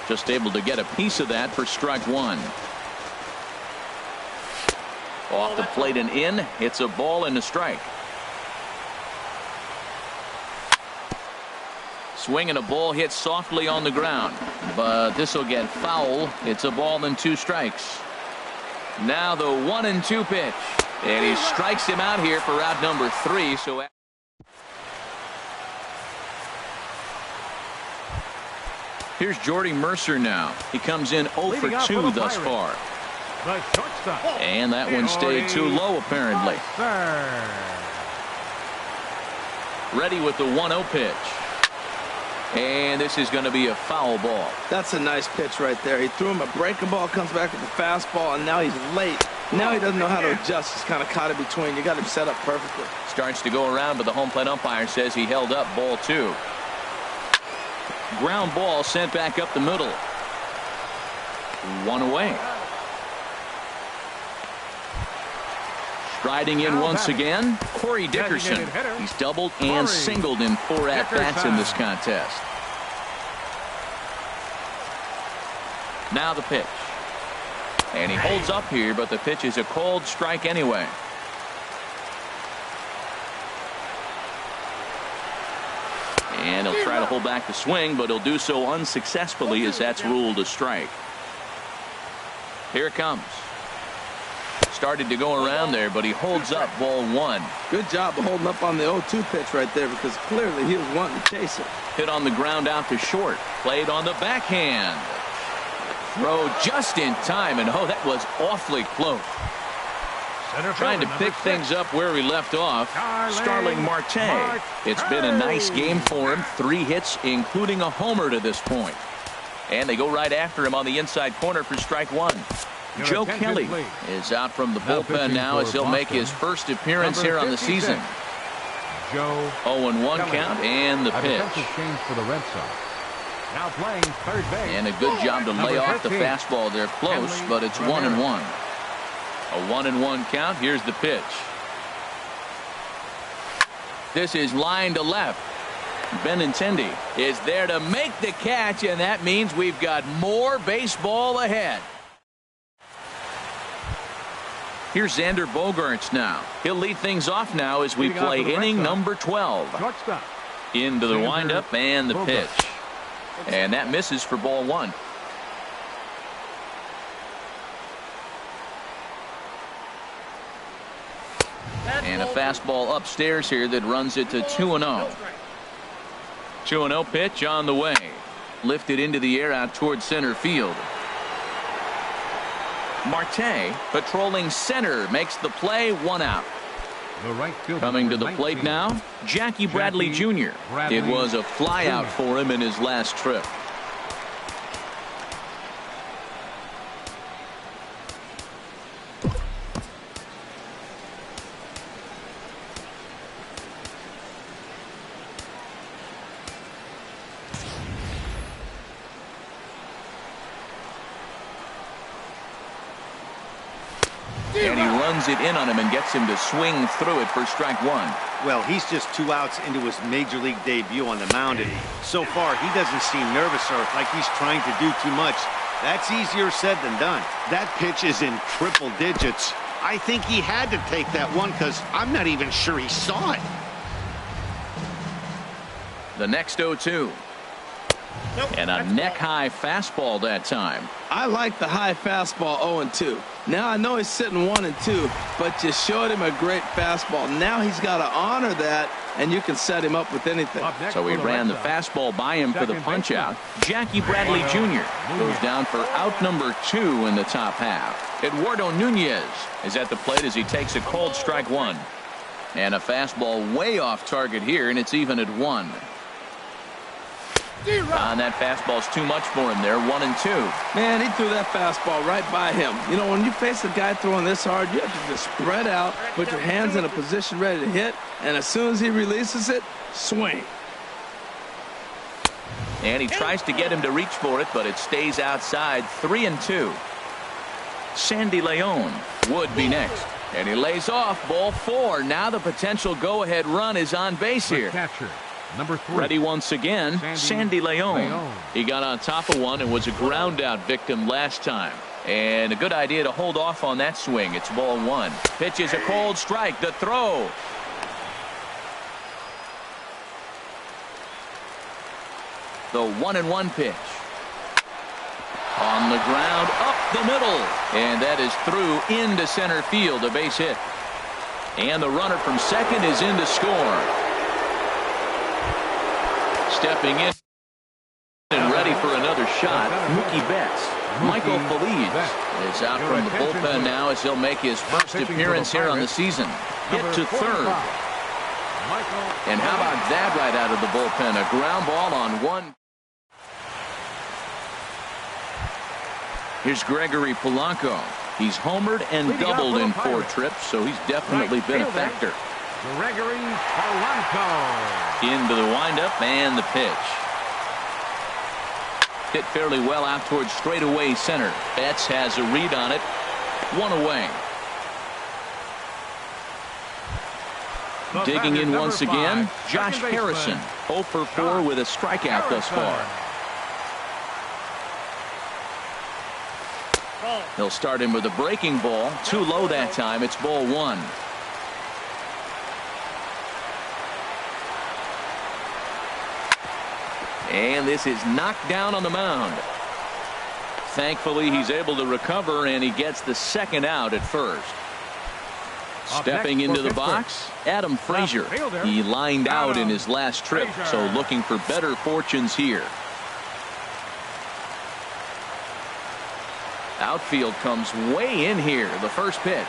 Just able to get a piece of that for strike 1. Off the plate and in. It's a ball and a strike. Swing and a ball hit softly on the ground, but this will get foul. It's a ball and 2 strikes. Now the 1-2 pitch, and he strikes him out here for out number 3. So here's Jordy Mercer now. He comes in 0-for-2 thus far. And that one stayed too low apparently. Ready with the 1-0 pitch. And this is going to be a foul ball. That's a nice pitch right there. He threw him a breaking ball, comes back with the fastball, and now he's late. Now he doesn't know how to adjust. He's kind of caught in between. You got him set up perfectly. Starts to go around, but the home plate umpire says he held up ball 2. Ground ball sent back up the middle. 1 away. Striding in once again, Corey Dickerson. He's doubled and singled in 4 at-bats in this contest. Now the pitch. And he holds up here, but the pitch is a called strike anyway. And he'll try to hold back the swing, but he'll do so unsuccessfully as that's ruled a strike. Here it comes. Started to go around there, but he holds up ball 1. Good job of holding up on the 0-2 pitch right there, because clearly he was wanting to chase it. Hit on the ground out to short. Played on the backhand. Throw just in time, and oh, that was awfully close. Trying to pick things up where we left off. Starling Marte. It's been a nice game for him. 3 hits, including a homer to this point. And they go right after him on the inside corner for strike 1. Joe Kelly is out from the bullpen now as he'll make his first appearance here on the season. 0-1 count and the pitch. And a good job to lay off the fastball there close, but it's 1-1. A 1-1 count. Here's the pitch. This is line to left. Benintendi is there to make the catch, and that means we've got more baseball ahead. Here's Xander Bogaerts now. He'll lead things off now as we play inning number 12. Into the windup and the pitch. And that misses for ball 1. And a fastball upstairs here that runs it to 2-0. 2-0 pitch on the way. Lifted into the air out towards center field. Marte patrolling center makes the play. 1 out. Coming to the plate now, Jackie Bradley Jr. It was a flyout for him in his last trip. and he runs it in on him and gets him to swing through it for strike one. Well, he's just 2 outs into his major league debut on the mound, and so far he doesn't seem nervous or like he's trying to do too much. That's easier said than done. That pitch is in triple digits. I think he had to take that one because I'm not even sure he saw it. The next 0-2. And a neck-high fastball that time. I like the high fastball 0-2. Now I know he's sitting 1-2, but you showed him a great fastball. Now he's got to honor that, and you can set him up with anything. So he ran the fastball by him for the punch-out. Jackie Bradley Jr. goes down for out number 2 in the top half. Eduardo Nunez is at the plate as he takes a cold strike one. And a fastball way off target here, and it's even at 1. And that fastball's too much for him there, 1-2. Man, he threw that fastball right by him. You know, when you face a guy throwing this hard, you have to just spread out, put your hands in a position ready to hit, and as soon as he releases it, swing. And he tries to get him to reach for it, but it stays outside, 3-2. Sandy Leon would be next. And he lays off, ball 4. Now the potential go-ahead run is on base here. Catcher, number 3. Ready once again, Sandy Leon. He got on top of one and was a ground-out victim last time. And a good idea to hold off on that swing. It's ball 1. Pitch is a cold strike. The throw. The 1-1 pitch. On the ground, up the middle. And that is through into center field, a base hit. And the runner from second is in to score. Stepping in and ready for another shot, Mookie Betts. Michael Feliz is out from the bullpen now as he'll make his first appearance here on the season. Hit to third. And how about that right out of the bullpen? A ground ball on 1. Here's Gregory Polanco. He's homered and doubled in 4 trips, so he's definitely been a factor. Gregory Polanco. Into the windup and the pitch. Hit fairly well out towards straightaway center. Betts has a read on it. 1 away. Digging in once again, Josh Harrison. 0 for 4 with a strikeout thus far. He'll start him with a breaking ball. Too low that time. It's ball 1. And this is knocked down on the mound. Thankfully, he's able to recover, and he gets the second out at first. Stepping into the box, Adam Frazier. He lined out in his last trip, so looking for better fortunes here. Outfield comes way in here. The first pitch.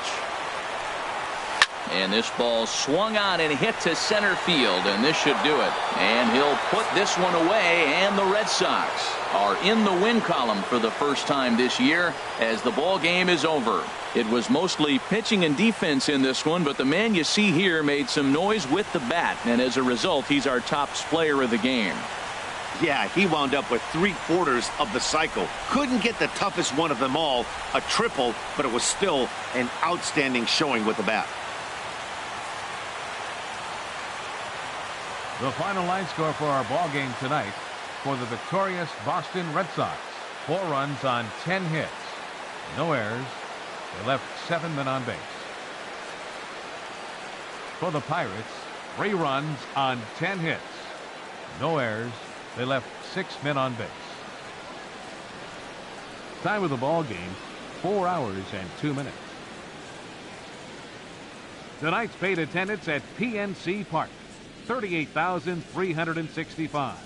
And this ball swung on and hit to center field, and this should do it. And he'll put this one away, and the Red Sox are in the win column for the first time this year as the ball game is over. It was mostly pitching and defense in this one, but the man you see here made some noise with the bat, and as a result, he's our top player of the game. Yeah, he wound up with 3/4 of the cycle. Couldn't get the toughest one of them all, a triple, but it was still an outstanding showing with the bat. The final line score for our ball game tonight for the victorious Boston Red Sox. 4 runs on 10 hits. No errors. They left 7 men on base. For the Pirates, 3 runs on 10 hits. No errors. They left 6 men on base. Time of the ball game, 4 hours and 2 minutes. Tonight's paid attendance at PNC Park, 38,365.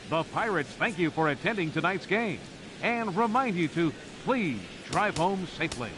The Pirates thank you for attending tonight's game and remind you to please drive home safely.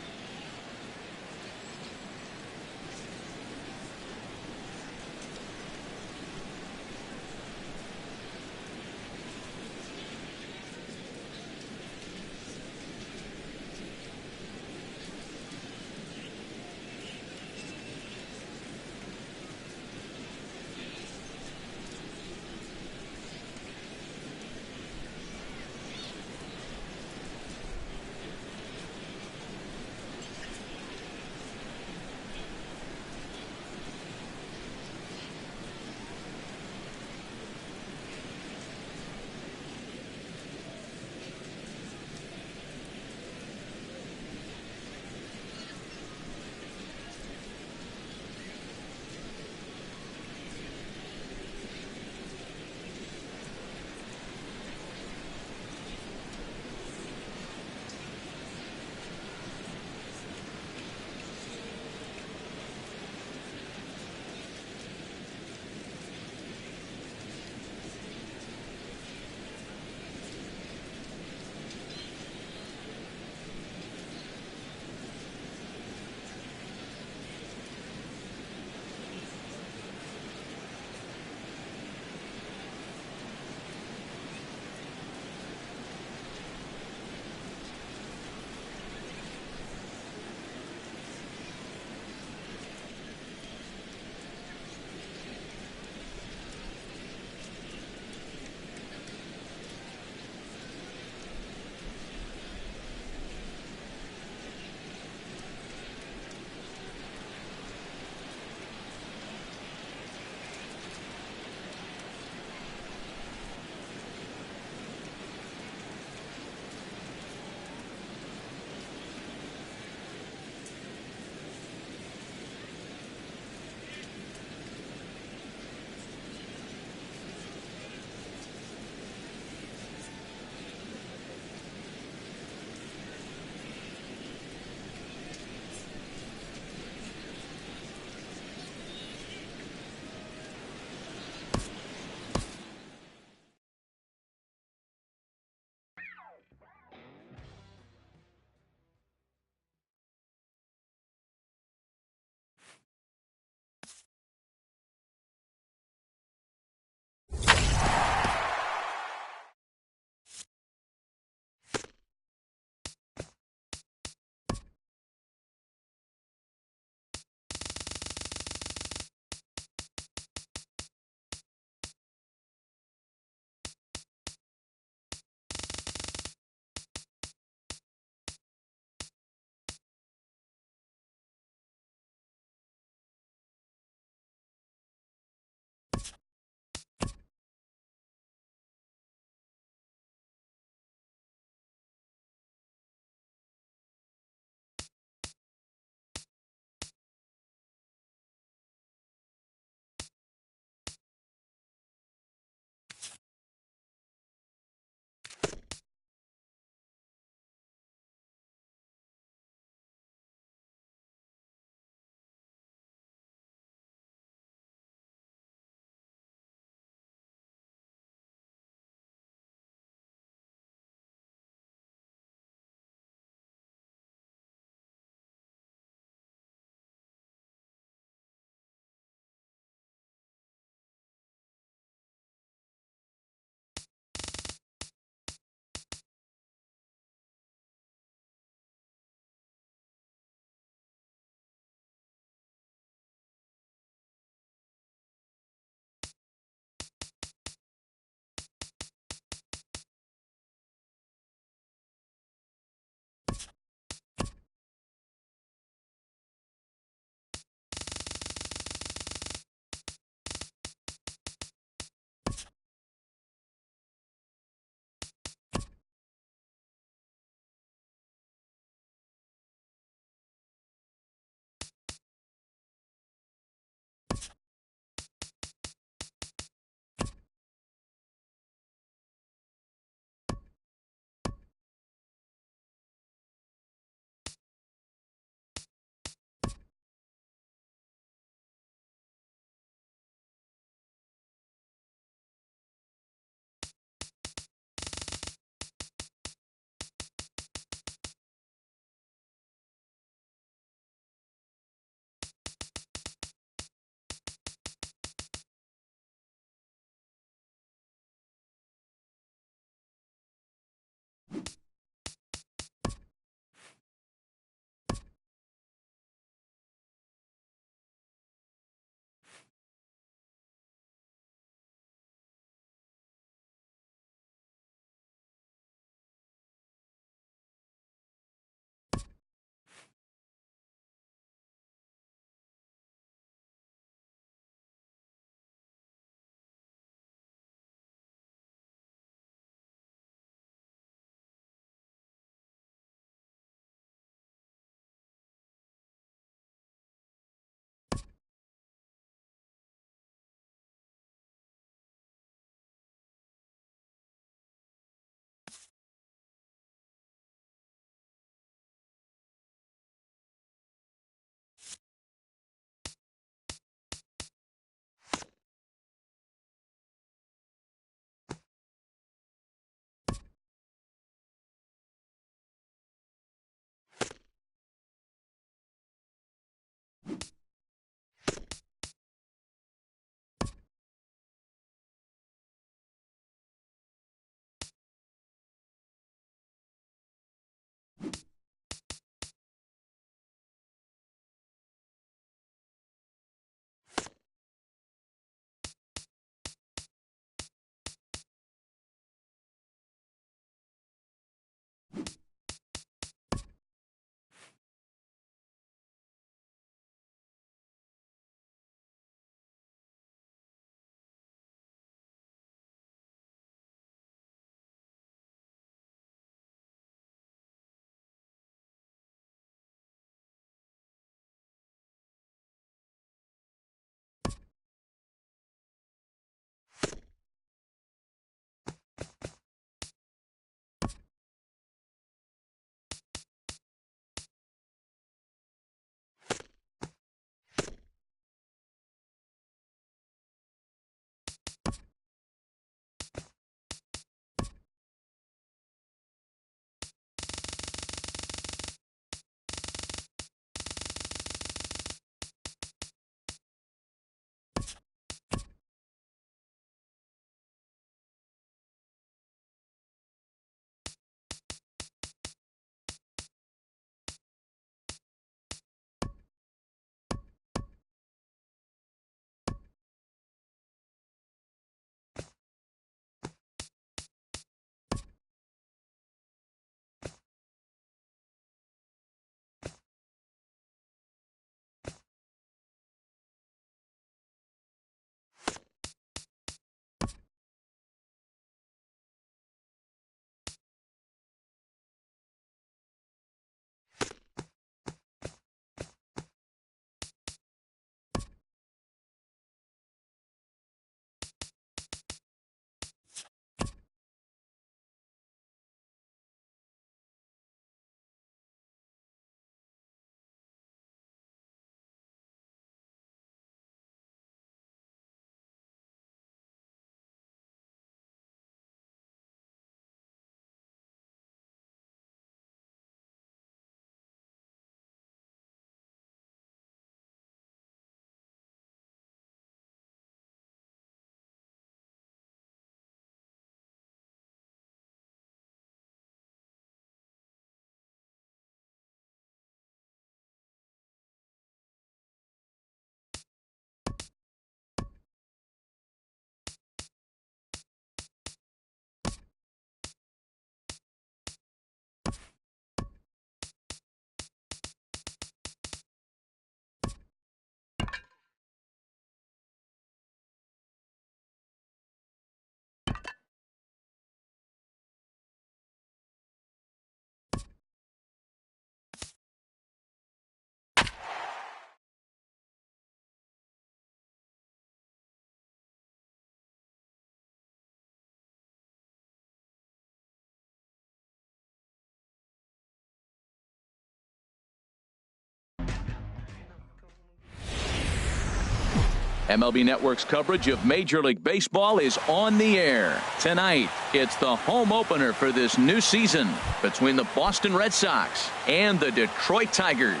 MLB Network's coverage of Major League Baseball is on the air. Tonight, it's the home opener for this new season between the Boston Red Sox and the Detroit Tigers.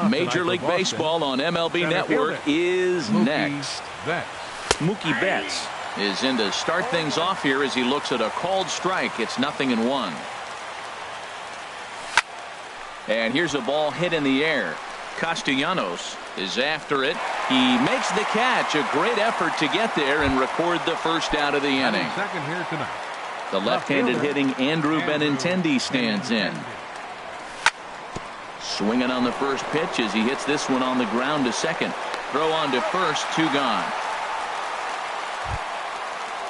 Major League Baseball on MLB Network is next. Mookie Betts is in to start things off here as he looks at a called strike. It's 0-1. And here's a ball hit in the air. Castellanos is after it. He makes the catch. A great effort to get there and record the first out of the inning. Second here tonight. The left-handed hitting Andrew Benintendi stands in. Swinging on the first pitch as he hits this one on the ground to second. Throw on to first, 2 gone.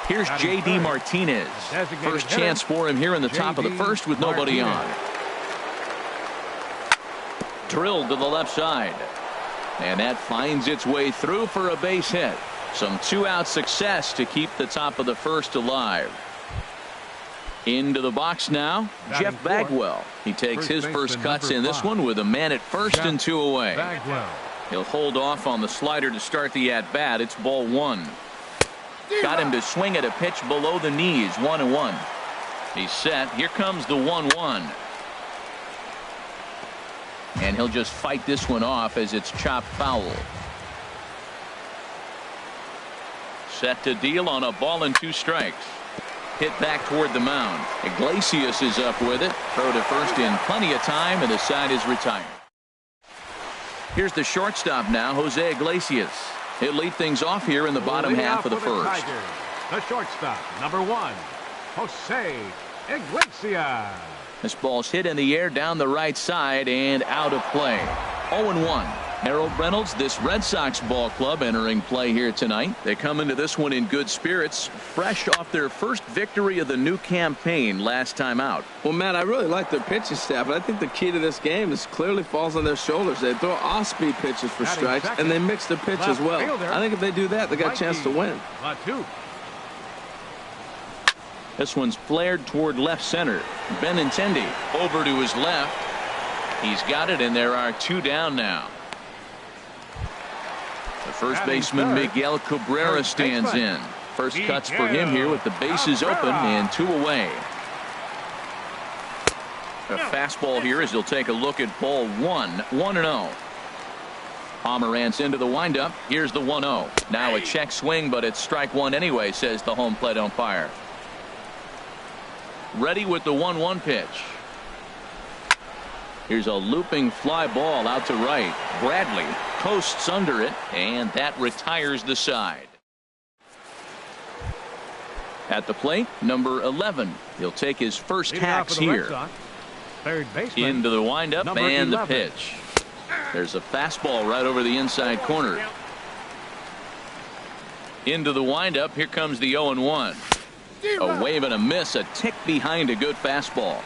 Here's J.D. Martinez. First chance for him here in the top of the first with nobody on. Drilled to the left side. And that finds its way through for a base hit. Some 2-out success to keep the top of the first alive. Into the box now, Jeff Bagwell. He takes his first cuts in this one with a man at first and 2 away. He'll hold off on the slider to start the at-bat. It's ball 1. Got him to swing at a pitch below the knees. 1-1. He's set. Here comes the 1-1. And he'll just fight this one off as it's chopped foul. Set to deal on a ball and 2 strikes. Hit back toward the mound. Iglesias is up with it. Throw to first in plenty of time, and the side is retired. Here's the shortstop now, Jose Iglesias. He'll lead things off here in the bottom half of the first. The shortstop, number 1, Jose Iglesias. This ball's hit in the air down the right side and out of play. 0-1. Harold Reynolds, this Red Sox ball club entering play here tonight. They come into this one in good spirits, fresh off their first victory of the new campaign last time out. Well, Matt, I really like their pitching staff, but I think the key to this game is clearly falls on their shoulders. They throw off-speed pitches for strikes, and they mix the pitch as well. I think if they do that, they got a chance to win. This one's flared toward left center. Benintendi over to his left. He's got it, and there are 2 down now. The first baseman, Miguel Cabrera, stands in. First cuts for him here with the bases open and 2 away. A fastball here as he'll take a look at ball 1. 1-0. Pomeranz into the windup. Here's the 1-0. Now a check swing, but it's strike 1 anyway, says the home plate umpire. Ready with the 1-1 pitch. Here's a looping fly ball out to right. Bradley coasts under it, and that retires the side. At the plate, number 11. He'll take his first hacks here. Into the windup and the pitch. There's a fastball right over the inside corner. Into the windup. Here comes the 0-1. A wave and a miss, a tick behind a good fastball.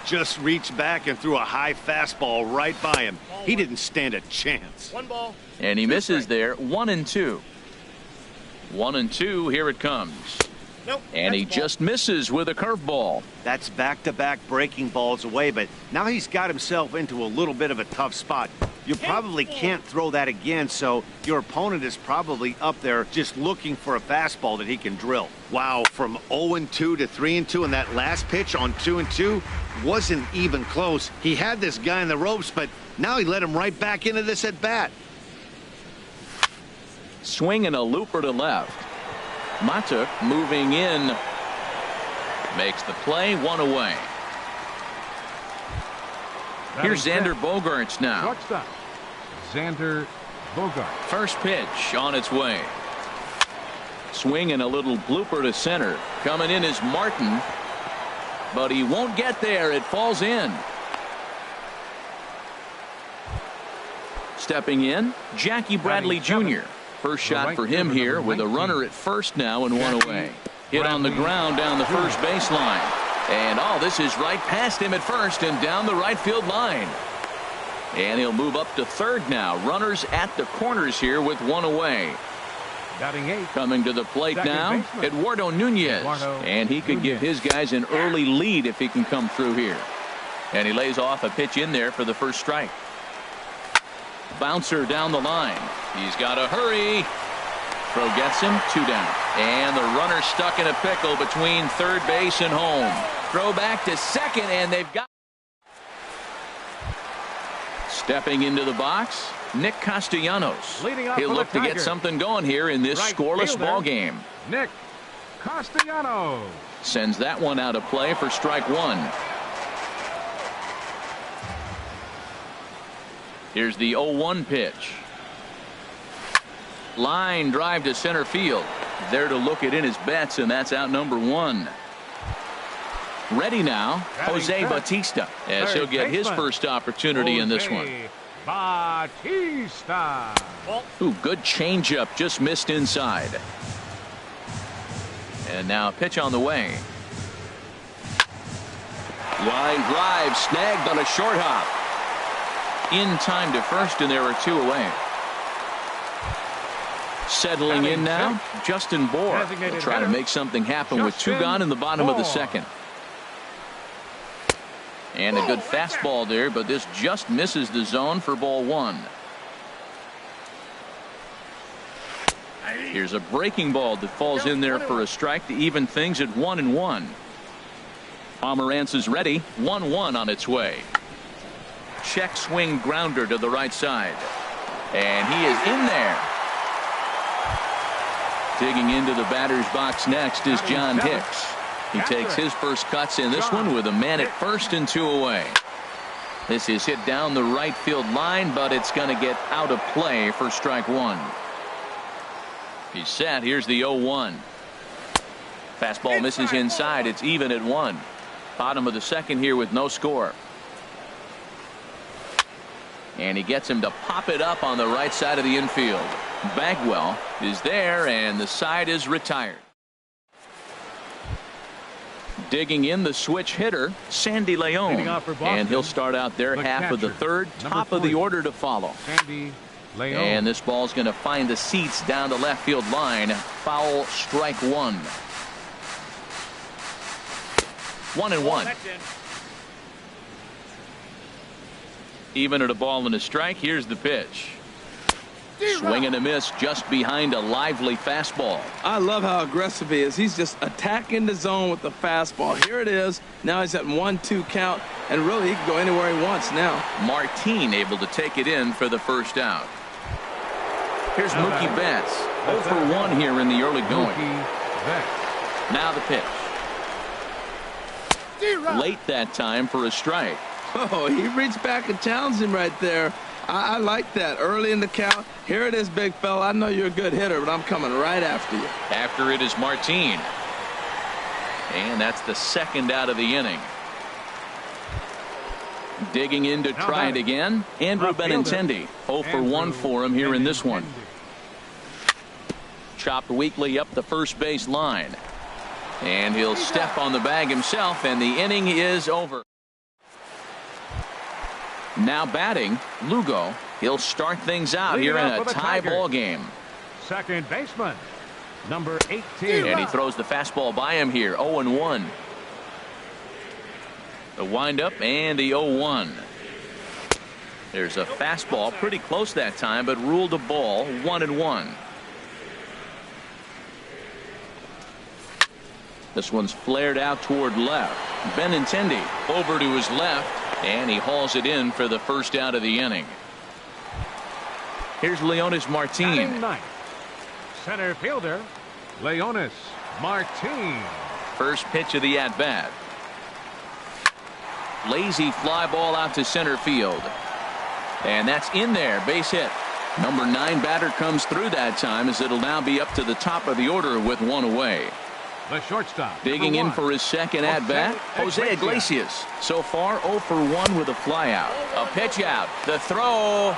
Just reached back and threw a high fastball right by him. He didn't stand a chance. 1 ball. And he misses there. 1-2. 1-2. Here it comes. Nope, and he just misses with a curveball. That's back-to-back breaking balls away, but now he's got himself into a little bit of a tough spot. You probably can't throw that again, so your opponent is probably up there just looking for a fastball that he can drill. Wow, from 0-2 to 3-2, and that last pitch on 2-2 wasn't even close. He had this guy in the ropes, but now he let him right back into this at bat. Swing and a looper to left. Matuk moving in, makes the play, 1 away. Here's Xander Bogaerts now. Xander Bogaerts. First pitch on its way. Swing and a little blooper to center. Coming in is Martin, but he won't get there. It falls in. Stepping in, Jackie Bradley Jr. First shot for him here with a runner at first now and 1 away. Hit on the ground down the first baseline. And this is right past him at first and down the right field line. And he'll move up to third now. Runners at the corners here with 1 away. Coming to the plate now, Eduardo Nunez. And he could give his guys an early lead if he can come through here. And he lays off a pitch in there for the first strike. Bouncer down the line. He's got to hurry. Throw gets him, 2 down. And the runner stuck in a pickle between third base and home. Throw back to second, and they've got. Stepping into the box, Nick Castellanos. He'll look to get something going here in this scoreless ball game. Nick Castellanos sends that one out of play for strike 1. Here's the 0-1 pitch. Line drive to center field. There to look it in his bets, and that's out number 1. Ready now, Jose Bautista, as he'll get his first opportunity in this one. Bautista. Ooh, good changeup, just missed inside. And now a pitch on the way. Line drive snagged on a short hop. In time to first, and there are 2 away. Settling in now, Justin Bour will try to make something happen with 2 gone in the bottom of the second. And a good fastball there, but this just misses the zone for ball 1. Here's a breaking ball that falls in there for a strike to even things at 1-1. Pomerantz is ready, 1-1 on its way. Check swing grounder to the right side. And he is in there. Digging into the batter's box next is John Hicks. He takes his first cuts in this one with a man at first and 2 away. This is hit down the right field line, but it's going to get out of play for strike 1. He's set. Here's the 0-1. Fastball misses inside. It's even at 1. Bottom of the second here with no score. And he gets him to pop it up on the right side of the infield. Bagwell is there, and the side is retired. Digging in the switch hitter, Sandy Leon. And he'll start out their half of the third, top of the order to follow. Sandy Leon. And this ball's going to find the seats down the left field line. Foul, strike 1. 1-1. Even at a ball and a strike. Here's the pitch. Swing and a miss just behind a lively fastball. I love how aggressive he is. He's just attacking the zone with the fastball. Here it is. Now he's at 1-2 count, and really he can go anywhere he wants now. Martin able to take it in for the first out. Here's Mookie Betts. 0 for 1 here in the early going. Now the pitch. Late that time for a strike. Oh, he reached back and challenged him right there. I like that. Early in the count. Here it is, big fella. I know you're a good hitter, but I'm coming right after you. After it is Martin. And that's the second out of the inning. Digging in to try it again. Andrew Benintendi. 0 for 1 for him here in this one. Chopped weakly up the first base line. And he'll step on the bag himself, and the inning is over. Now batting, Lugo. He'll start things out here in a tie ball game. Second baseman, number 18. And he throws the fastball by him here. 0-1. The windup and the 0-1. There's a fastball pretty close that time, but ruled a ball. 1-1. This one's flared out toward left. Benintendi over to his left. And he hauls it in for the first out of the inning. Here's Leonis Martin. Center fielder, Leonis Martin. First pitch of the at-bat. Lazy fly ball out to center field. And that's in there. Base hit. Number 9 batter comes through that time, as it'll now be up to the top of the order with 1 away. The shortstop. Digging in for his second at-bat, Jose Iglesias. So far 0 for 1 with a flyout. A pitch out. The throw.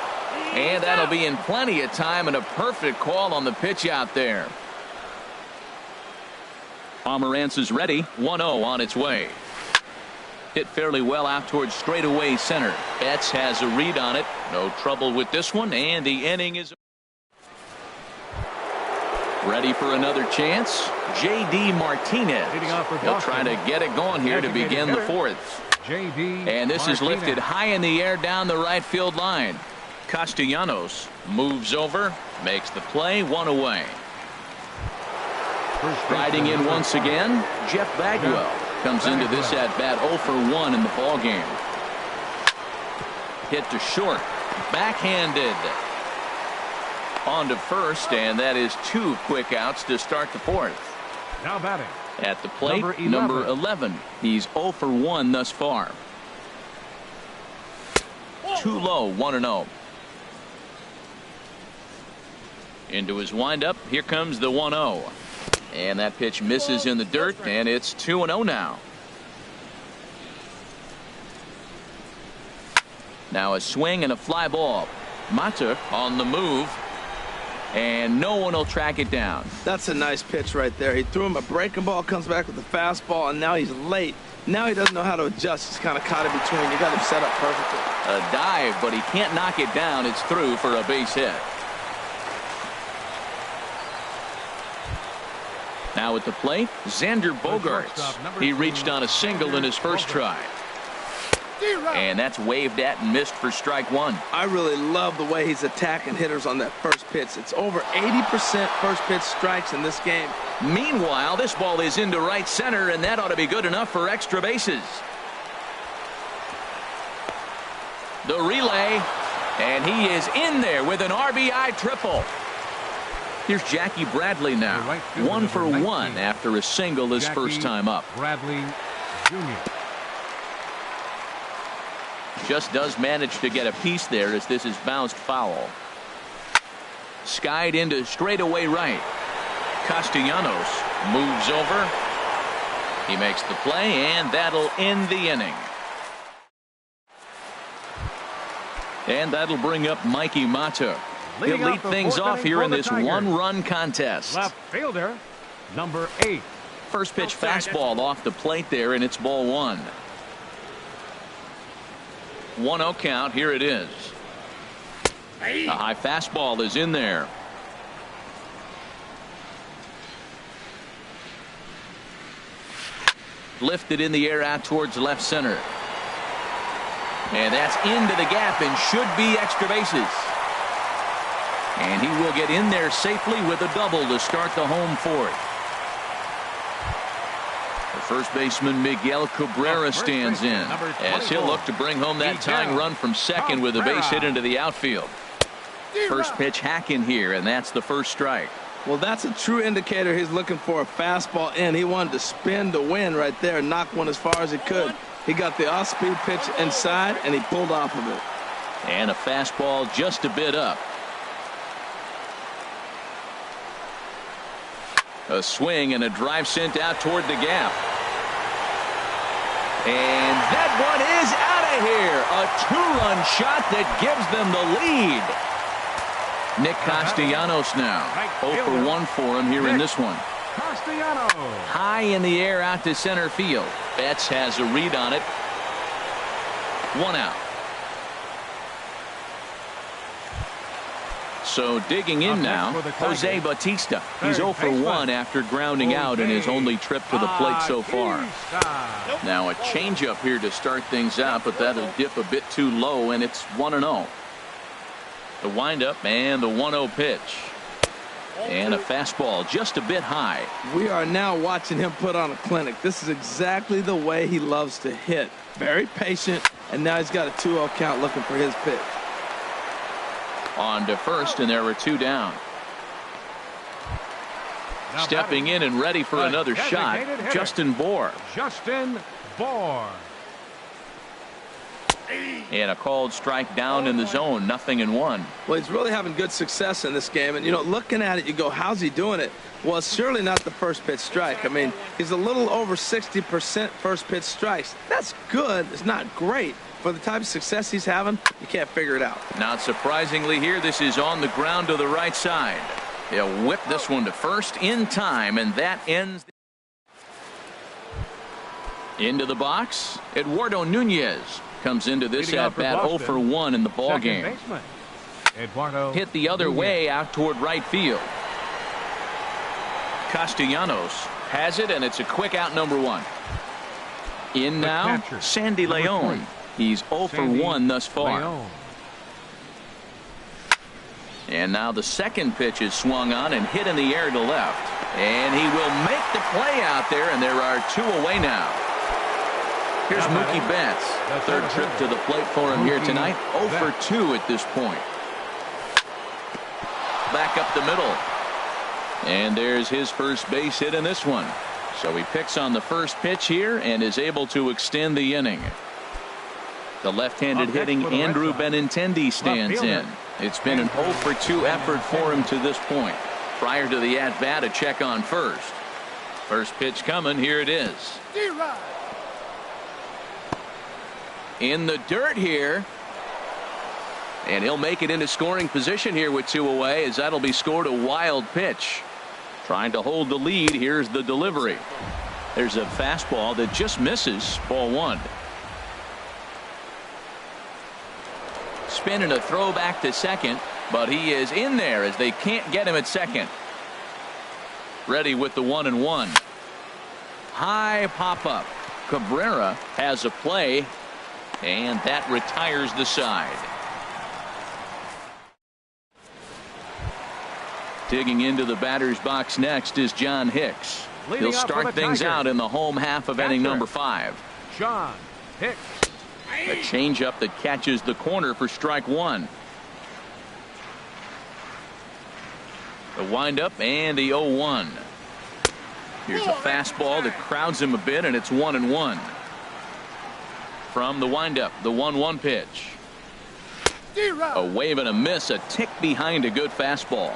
And that'll be in plenty of time, and a perfect call on the pitch out there. Pomerantz is ready. 1-0 on its way. Hit fairly well out towards straightaway center. Betts has a read on it. No trouble with this one, and the inning is ready for another chance. J.D. Martinez. He'll try to get it going here to begin the fourth. And this is lifted high in the air down the right field line. Castellanos moves over, makes the play, 1 away. Riding in once again, Jeff Bagwell comes into this at bat 0 for 1 in the ball game. Hit to short, backhanded. On to first, and that is 2 quick outs to start the fourth. Now batting. At the plate, number 11. He's 0 for 1 thus far. Too low, 1-0. Into his windup, here comes the 1-0. And that pitch misses in the dirt, and it's 2-0 now. Now a swing and a fly ball. Mata on the move. And no one will track it down. That's a nice pitch right there. He threw him a breaking ball, comes back with a fastball, and now he's late. Now he doesn't know how to adjust. He's kind of caught in between. You got him set up perfectly. A dive, but he can't knock it down. It's through for a base hit. Now at the plate, Xander Bogaerts. He reached on a single in his first try. And that's waved at and missed for strike 1. I really love the way he's attacking hitters on that first pitch. It's over 80% first pitch strikes in this game. Meanwhile, this ball is into right center, and that ought to be good enough for extra bases. The relay, and he is in there with an RBI triple. Here's Jackie Bradley now, 1 for 1 after a single his first time up. Bradley Jr. Just does manage to get a piece there as this is bounced foul. Skied into straightaway right. Castellanos moves over. He makes the play, and that'll end the inning. And that'll bring up Mikey Mata. He'll lead things off here in this one-run contest. Left fielder, number 8. First pitch fastball off the plate there, and it's ball 1. 1-0 count. Here it is. A high fastball is in there. Lifted in the air out towards left center. And that's into the gap and should be extra bases. And he will get in there safely with a double to start the home fourth. The first baseman Miguel Cabrera stands in as he'll look to bring home that tying run from second with a base hit into the outfield. First pitch hack in here, and that's the first strike. Well, that's a true indicator he's looking for a fastball in. He wanted to spin to win right there, knock one as far as he could. He got the off-speed pitch inside, and he pulled off of it. And a fastball just a bit up. A swing and a drive sent out toward the gap. And that one is out of here. A 2-run shot that gives them the lead. Nick Castellanos now. 0 for 1 for him here in this one. Castellanos. High in the air out to center field. Betts has a read on it. 1 out. So digging in now, Jose Bautista. He's 0 for 1 after grounding out in his only trip to the plate so far. Now a changeup here to start things out, but that'll dip a bit too low, and it's 1-0. The windup and the 1-0 pitch. And a fastball just a bit high. We are now watching him put on a clinic. This is exactly the way he loves to hit. Very patient, and now he's got a 2-0 count looking for his pitch. On to first, and there were 2 down. Stepping in and ready for another shot, Justin Bour. Justin Bour. And a called strike down in the zone, 0-1. Well, he's really having good success in this game. And, you know, looking at it, you go, how's he doing it? Well, it's surely not the first pitch strike. I mean, he's a little over 60% first pitch strikes. That's good. It's not great. For the type of success he's having, you can't figure it out. Not surprisingly here, this is on the ground to the right side. He'll whip this one to first in time, and that ends. Into the box, Eduardo Nunez comes into this at-bat 0 for 1 in the ball game. Hit the other way out toward right field. Castellanos has it, and it's a quick out, number 1. In now, Sandy Leon. He's 0 for 1 thus far. And now the second pitch is swung on and hit in the air to left. And he will make the play out there, and there are 2 away now. Here's Mookie Betts. Third trip to the plate for him here tonight. 0 for 2 at this point. Back up the middle. And there's his first base hit in this one. So he picks on the first pitch here and is able to extend the inning. The left-handed hitting Andrew Benintendi stands in. It's been an 0 for 2 effort for him to this point. Prior to the at-bat, a check on first. First pitch coming. Here it is. In the dirt here. And he'll make it into scoring position here with 2 away, as that'll be scored a wild pitch. Trying to hold the lead. Here's the delivery. There's a fastball that just misses. Ball 1. Spinning a throw back to second, but he is in there as they can't get him at second. Ready with the 1-1. High pop up. Cabrera has a play, and that retires the side. Digging into the batter's box next is John Hicks. He'll start things out in the home half of inning number 5. John Hicks. A changeup that catches the corner for strike 1. The windup and the 0-1. Here's a fastball that crowds him a bit, and it's 1-1. From the windup, the 1-1 pitch. A wave and a miss, a tick behind a good fastball.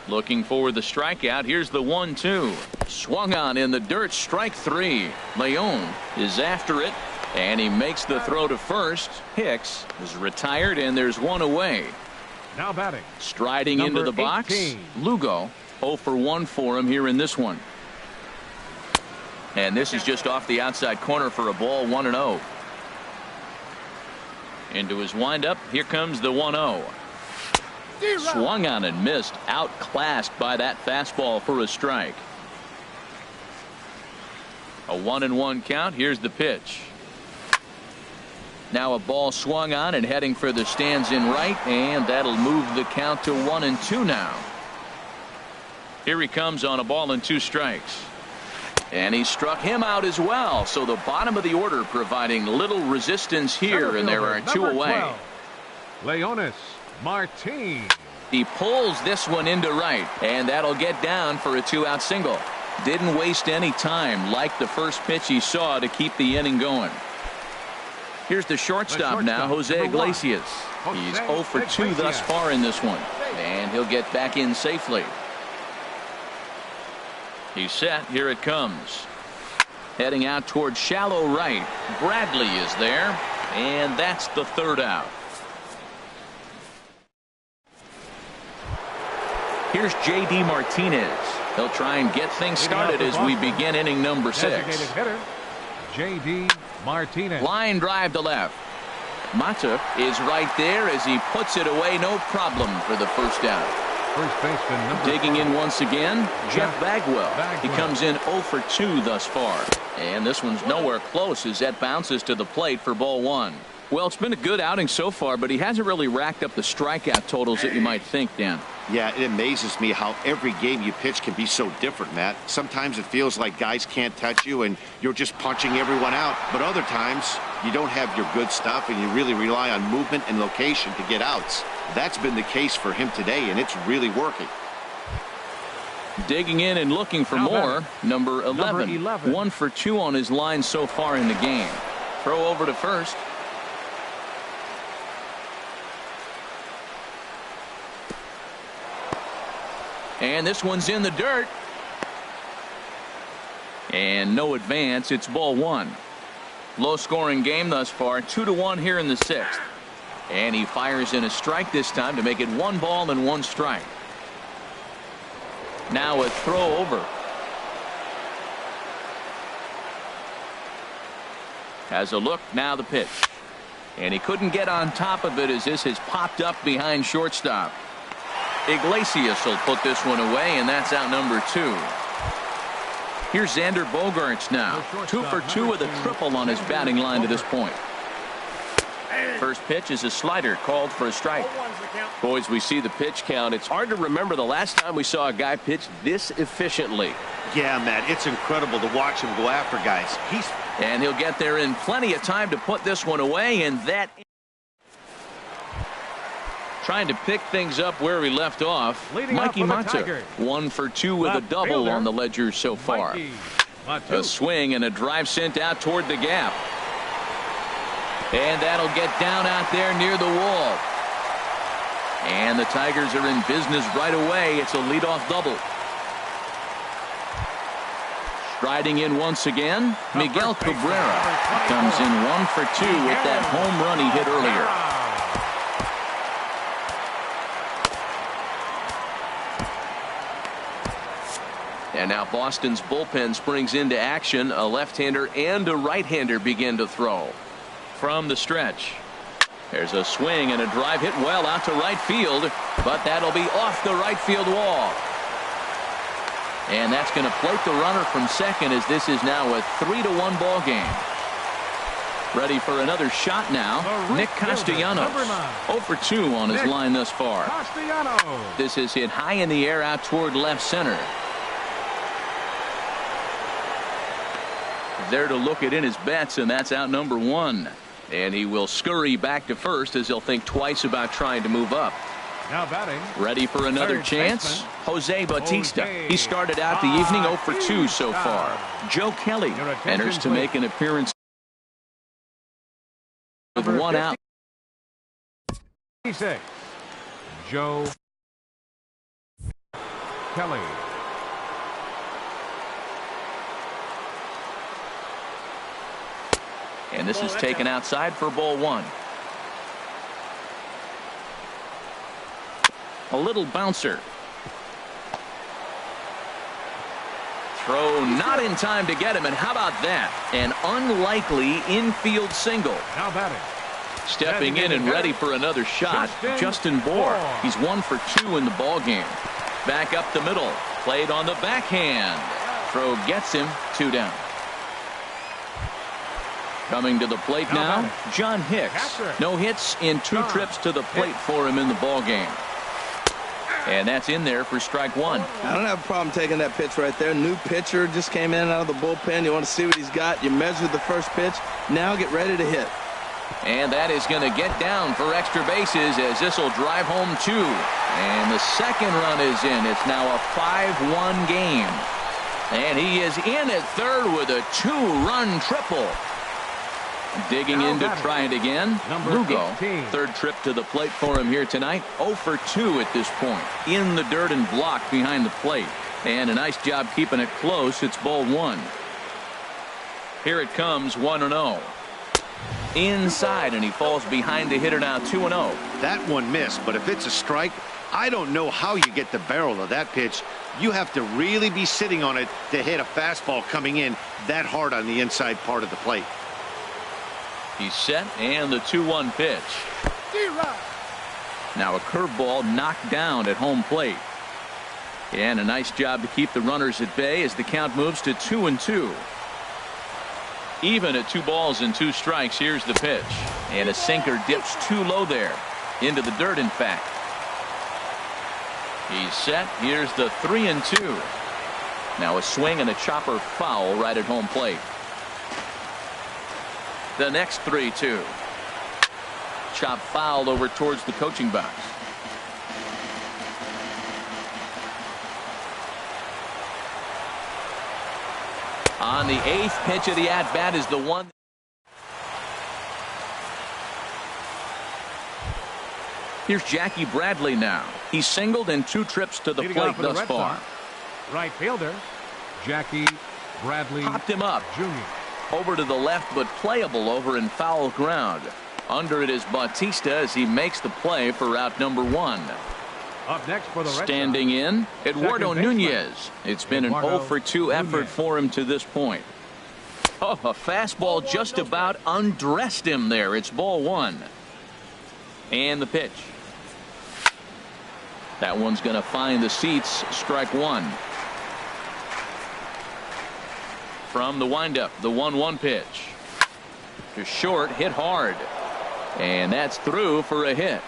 Looking for the strikeout. Here's the 1-2. Swung on in the dirt. Strike 3. Leon is after it, and he makes the throw to first. Hicks is retired, and there's 1 away. Now batting. Striding into the box. 18. Lugo. 0 for 1 for him here in this one. And this is just off the outside corner for a ball. 1-0. Into his windup. Here comes the 1-0. Swung on and missed. Outclassed by that fastball for a strike. A 1-1 count. Here's the pitch. Now a ball swung on and heading for the stands in right, and that'll move the count to 1-2 now. Here he comes on a ball and 2 strikes. And he struck him out as well. So the bottom of the order providing little resistance here, and there are 2 away. Leonis Martin. He pulls this one into right, and that'll get down for a 2-out single. Didn't waste any time like the first pitch he saw to keep the inning going. Here's the shortstop now, Jose Iglesias. He's 0 for 2 thus far in this one, and he'll get back in safely. He's set. Here it comes. Heading out towards shallow right. Bradley is there, and that's the 3rd out. Here's J.D. Martinez. He'll try and get things started as we begin inning number 6. Designated hitter J.D. Martinez. Line drive to left. Mata is right there as he puts it away. No problem for the first out. First baseman number Digging in once again, Jeff Bagwell. He comes in 0 for 2 thus far. And this one's nowhere close as that bounces to the plate for ball 1. Well, it's been a good outing so far, but he hasn't really racked up the strikeout totals that you might think, Dan. Yeah, it amazes me how every game you pitch can be so different, Matt. Sometimes it feels like guys can't touch you and you're just punching everyone out. But other times you don't have your good stuff and you really rely on movement and location to get outs. That's been the case for him today, and it's really working. Digging in and looking for more. Number 11. 1 for 2 on his line so far in the game. Throw over to first. And this one's in the dirt. And no advance. It's ball 1. Low scoring game thus far. 2-1 here in the 6th. And he fires in a strike this time to make it 1 ball and 1 strike. Now a throw over. Has a look. Now the pitch. And he couldn't get on top of it as this has popped up behind shortstop. Iglesias will put this one away, and that's out number 2. Here's Xander Bogaerts now. 2 for 2 with a triple on his batting line to this point. first pitch is a slider called for a strike. Boys, we see the pitch count. It's hard to remember the last time we saw a guy pitch this efficiently. Yeah, Matt, it's incredible to watch him go after guys. And he'll get there in plenty of time to put this one away, and that trying to pick things up where he left off. Mikey Mata, 1 for 2 with a double on the ledger so far. A swing and a drive sent out toward the gap. And that'll get down out there near the wall. And the Tigers are in business right away. It's a leadoff double. Striding in once again, Miguel Cabrera comes in 1 for 2 with that home run he hit earlier. And now Boston's bullpen springs into action. A left-hander and a right-hander begin to throw. From the stretch, there's a swing and a drive hit well out to right field, but that'll be off the right field wall. And that's going to plate the runner from second, as this is now a 3-1 ball game. Ready for another shot now. Nick Castellanos, 0 for 2 on his line thus far. This is hit high in the air out toward left center. There to look it in his bets, and that's out number 1. And he will scurry back to first as he'll think twice about trying to move up. Now batting. Ready for another chance. Jose Bautista. He started out the evening 0 for 2 so far. Joe Kelly enters to make an appearance with 1 out. 56. Joe Kelly. And this is taken outside for ball 1. A little bouncer. Throw not in time to get him, and how about that? An unlikely infield single. Now batting. Stepping in and ready for another shot, Justin Bour. He's 1 for 2 in the ball game. Back up the middle. Played on the backhand. Throw gets him, 2 down. Coming to the plate now, John Hicks. No hits in 2 trips to the plate for him in the ball game. And that's in there for strike 1. I don't have a problem taking that pitch right there. New pitcher just came in out of the bullpen. You want to see what he's got. You measure the first pitch. Now get ready to hit. And that is going to get down for extra bases, as this will drive home 2. And the second run is in. It's now a 5-1 game. And he is in at third with a 2-run triple. Digging in to try it again. Lugo, 3rd trip to the plate for him here tonight. 0 for 2 at this point. In the dirt and blocked behind the plate. And a nice job keeping it close. It's ball 1. Here it comes, 1-0. Inside, and he falls behind the hitter now, 2-0. That one missed, but if it's a strike, I don't know how you get the barrel of that pitch. You have to really be sitting on it to hit a fastball coming in that hard on the inside part of the plate. He's set, and the 2-1 pitch. Now a curveball knocked down at home plate. And a nice job to keep the runners at bay as the count moves to 2-2. Even at 2 balls and 2 strikes. Here's the pitch. And a sinker dips too low there. Into the dirt, in fact. He's set. Here's the 3-2. Now a swing and a chopper foul right at home plate. The next 3-2. Chop fouled over towards the coaching box. On the 8th pitch of the at-bat is the one. Here's Jackie Bradley now. He's singled in 2 trips to the plate thus far. Right fielder, Jackie Bradley. Popped him up. Jr. Over to the left, but playable over in foul ground. Under it is Bautista as he makes the play for out number 1. Up next for the Red Standing Sox, in, Eduardo Nunez. It's been an 0 for 2 effort for him to this point. Oh, a fastball just about undressed him there. It's ball 1. And the pitch. That one's going to find the seats. Strike 1. From the windup, the 1-1 pitch. To short, hit hard. And that's through for a hit.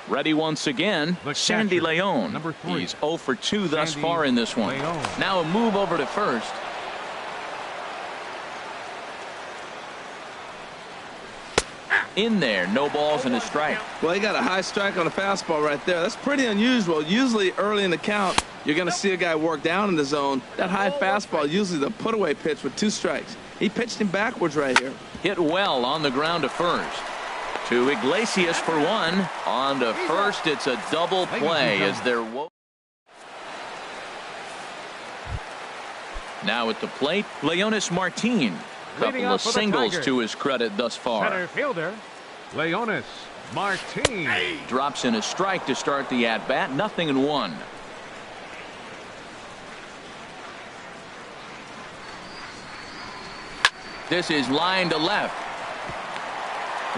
Ready once again, Sandy Leon. number 3. He's 0 for 2 thus Sandy far in this one. Leon. Now a move over to first. In there, no balls and a strike. Well, he got a high strike on the fastball right there. That's pretty unusual. Usually early in the count, you're going to see a guy work down in the zone. That high fastball, usually the put-away pitch with 2 strikes. He pitched him backwards right here. Hit well on the ground to first. To Iglesias for 1. On to first, it's a double play as they're... Now at the plate, Leonis Martin. Couple of singles to his credit thus far. Center fielder, Leonis Martin. Drops in a strike to start the at-bat. 0-1. This is line to left.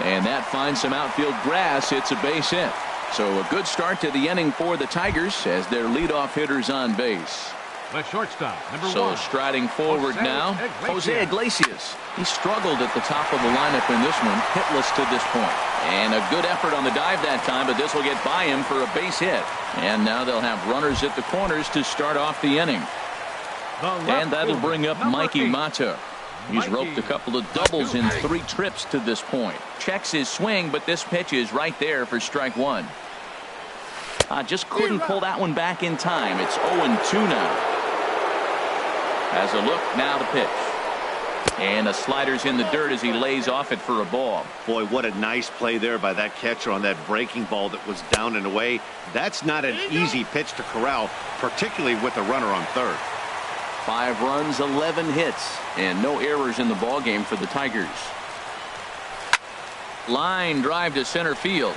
And that finds some outfield grass. It's a base hit. So a good start to the inning for the Tigers as their leadoff hitter's on base. The shortstop, number 1. So striding forward now, Jose Iglesias. He struggled at the top of the lineup in this one, hitless to this point. And a good effort on the dive that time, but this will get by him for a base hit. And now they'll have runners at the corners to start off the inning. And that'll bring up Mikey 8. Mata. He's roped a couple of doubles in 3 trips to this point. Checks his swing, but this pitch is right there for strike 1. Just couldn't pull that one back in time. It's 0-2 now. As a look, now the pitch. And a slider's in the dirt as he lays off it for a ball. Boy, what a nice play there by that catcher on that breaking ball that was down and away. That's not an easy pitch to corral, particularly with a runner on third. 5 runs, 11 hits, and no errors in the ballgame for the Tigers. Line drive to center field.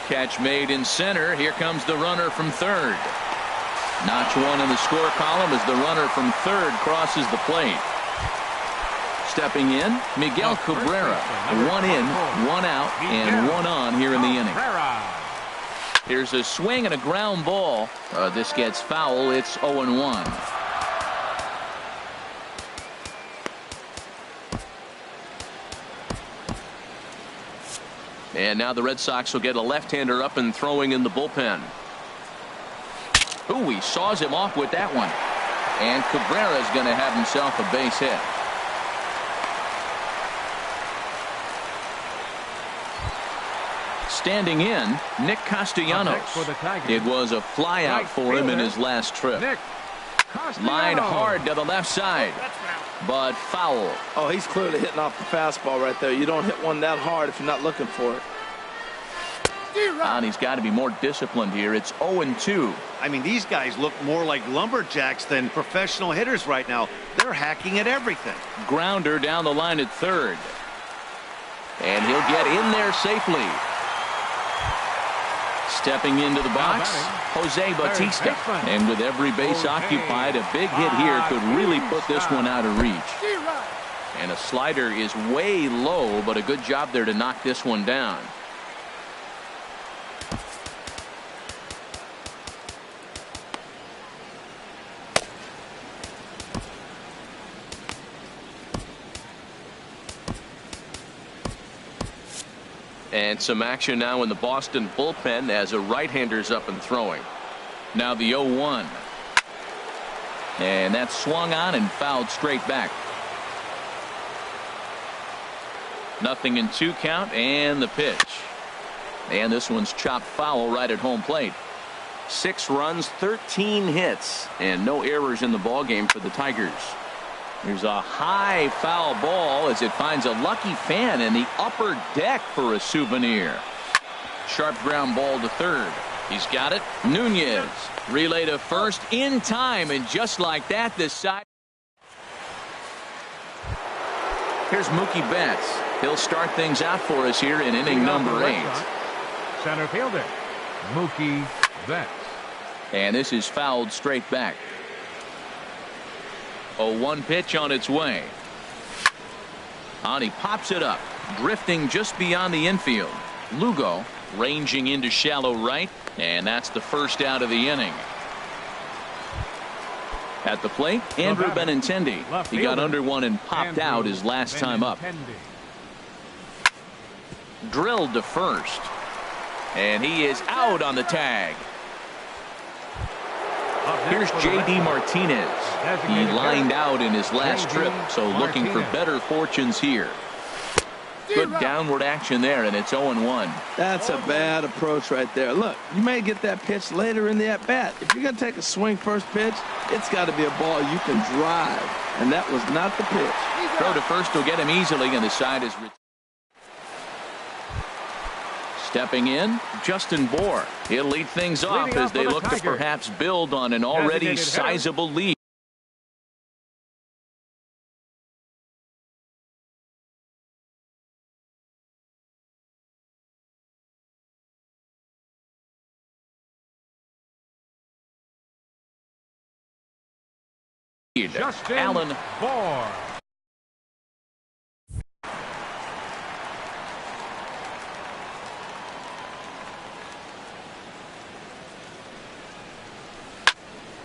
Catch made in center. Here comes the runner from third. Notch 1 in the score column as the runner from third crosses the plate. Stepping in, Miguel Cabrera. 1 in, 1 out, and 1 on here in the inning. Here's a swing and a ground ball. This gets foul. It's 0-1. And now the Red Sox will get a left-hander up and throwing in the bullpen. Ooh, he saws him off with that one. And Cabrera's going to have himself a base hit. Standing in, Nick Castellanos. It was a flyout for him in his last trip. Line hard to the left side, but foul. Oh, he's clearly hitting off the fastball right there. You don't hit one that hard if you're not looking for it. And he's got to be more disciplined here. It's 0-2. I mean, these guys look more like lumberjacks than professional hitters right now. They're hacking at everything. Grounder down the line at third. And he'll get in there safely. Stepping into the box, Jose Bautista. And with every base occupied, a big hit here could really put this one out of reach. And a slider is way low, but a good job there to knock this one down. And some action now in the Boston bullpen as a right-hander's up and throwing. Now the 0-1. And that's swung on and fouled straight back. 0-2 count and the pitch. And this one's chopped foul right at home plate. 6 runs, 13 hits, and no errors in the ballgame for the Tigers. There's a high foul ball as it finds a lucky fan in the upper deck for a souvenir. Sharp ground ball to third. He's got it. Nunez relay to first in time, and just like that, this side. Here's Mookie Betts. He'll start things out for us here in inning number 8. Center fielder, Mookie Betts. And this is fouled straight back. 0-1 pitch on its way. And he pops it up, drifting just beyond the infield. Lugo ranging into shallow right, and that's the first out of the inning. At the plate, Andrew Benintendi. He got under one and popped out his last time up. Drilled to first. And he is out on the tag. Here's J.D. Martinez. He lined out in his last trip, so looking for better fortunes here. Good downward action there, and it's 0-1. That's a bad approach right there. Look, you may get that pitch later in the at-bat. If you're going to take a swing first pitch, it's got to be a ball you can drive, and that was not the pitch. Throw to first will get him easily, and the side is... Stepping in, Justin Bohr. He'll lead things off as they look to perhaps build on an already sizable lead. Justin Allen Bohr.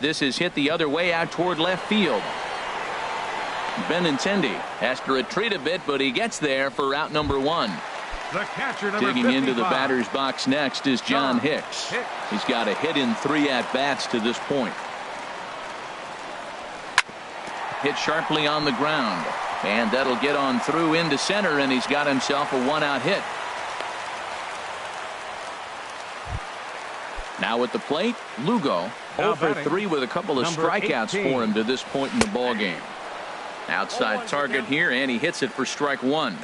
This is hit the other way out toward left field. Benintendi has to retreat a bit, but he gets there for out number one. The catcher, number Digging 55. into the batter's box next is John Hicks. He's got a hit in 3 at-bats to this point. Hit sharply on the ground, and that'll get on through into center, and he's got himself a 1-out hit. Now at the plate, Lugo. 0 for 3 with a couple of strikeouts 18. for him to this point in the ball game. Outside target here, and he hits it for strike 1.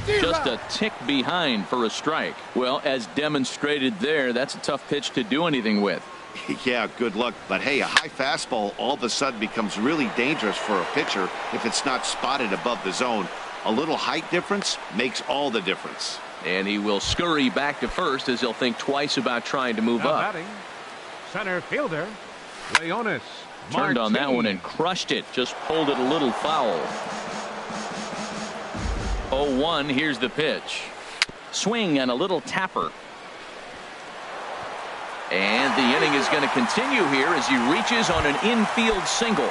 Just a tick behind for a strike. Well, as demonstrated there, that's a tough pitch to do anything with. Yeah, good luck. But hey, a high fastball all of a sudden becomes really dangerous for a pitcher if it's not spotted above the zone. A little height difference makes all the difference. And he will scurry back to first as he'll think twice about trying to move Now up. batting, center fielder, Leonis Turned on that Martin. one and crushed it. Just pulled it a little foul. 0-1. Here's the pitch. Swing and a little tapper. And the inning is going to continue here as he reaches on an infield single.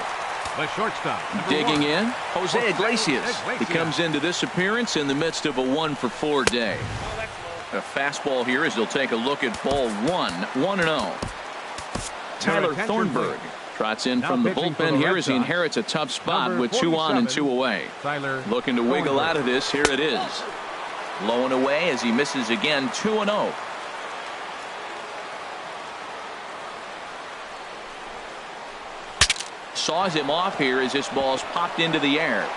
The shortstop. Digging one. in, Jose Iglesias. He comes into this appearance in the midst of a 1-for-4 day. A fastball here as he'll take a look at ball 1, 1-0. Tyler Thornburg trots in from the bullpen here as he inherits a tough spot with 2 on and 2 away. Tyler Looking to wiggle out of this. Here it is. Low and away as he misses again. 2-0. Saws him off here as this ball's popped into the air.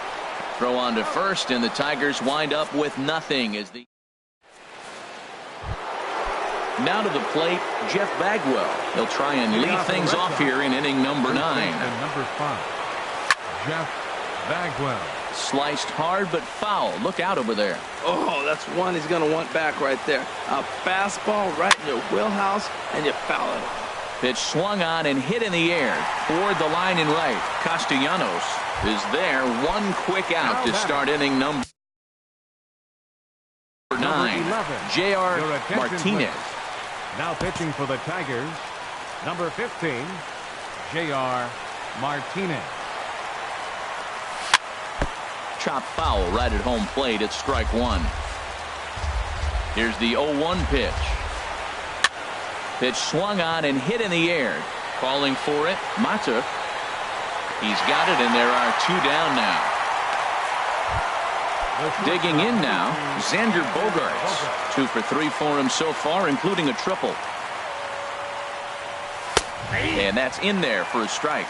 Throw on to first, and the Tigers wind up with nothing as the... Now to the plate, Jeff Bagwell. He'll try and lead things off here in inning number 9. And number 5, Jeff Bagwell. Sliced hard but foul. Look out over there. Oh, that's one he's going to want back right there. A fastball right in your wheelhouse, and you foul it. Pitch swung on and hit in the air toward the line and right. Castellanos is there. One quick out to start inning number 9. J.R. Martinez. Now pitching for the Tigers, number 15, J.R. Martinez. Chop foul right at home plate at strike 1. Here's the 0-1 pitch. Pitch swung on and hit in the air. Calling for it, Mata. He's got it, and there are 2 down now. Digging in now, Xander Bogaerts. 2 for 3 for him so far, including a triple. And that's in there for a strike.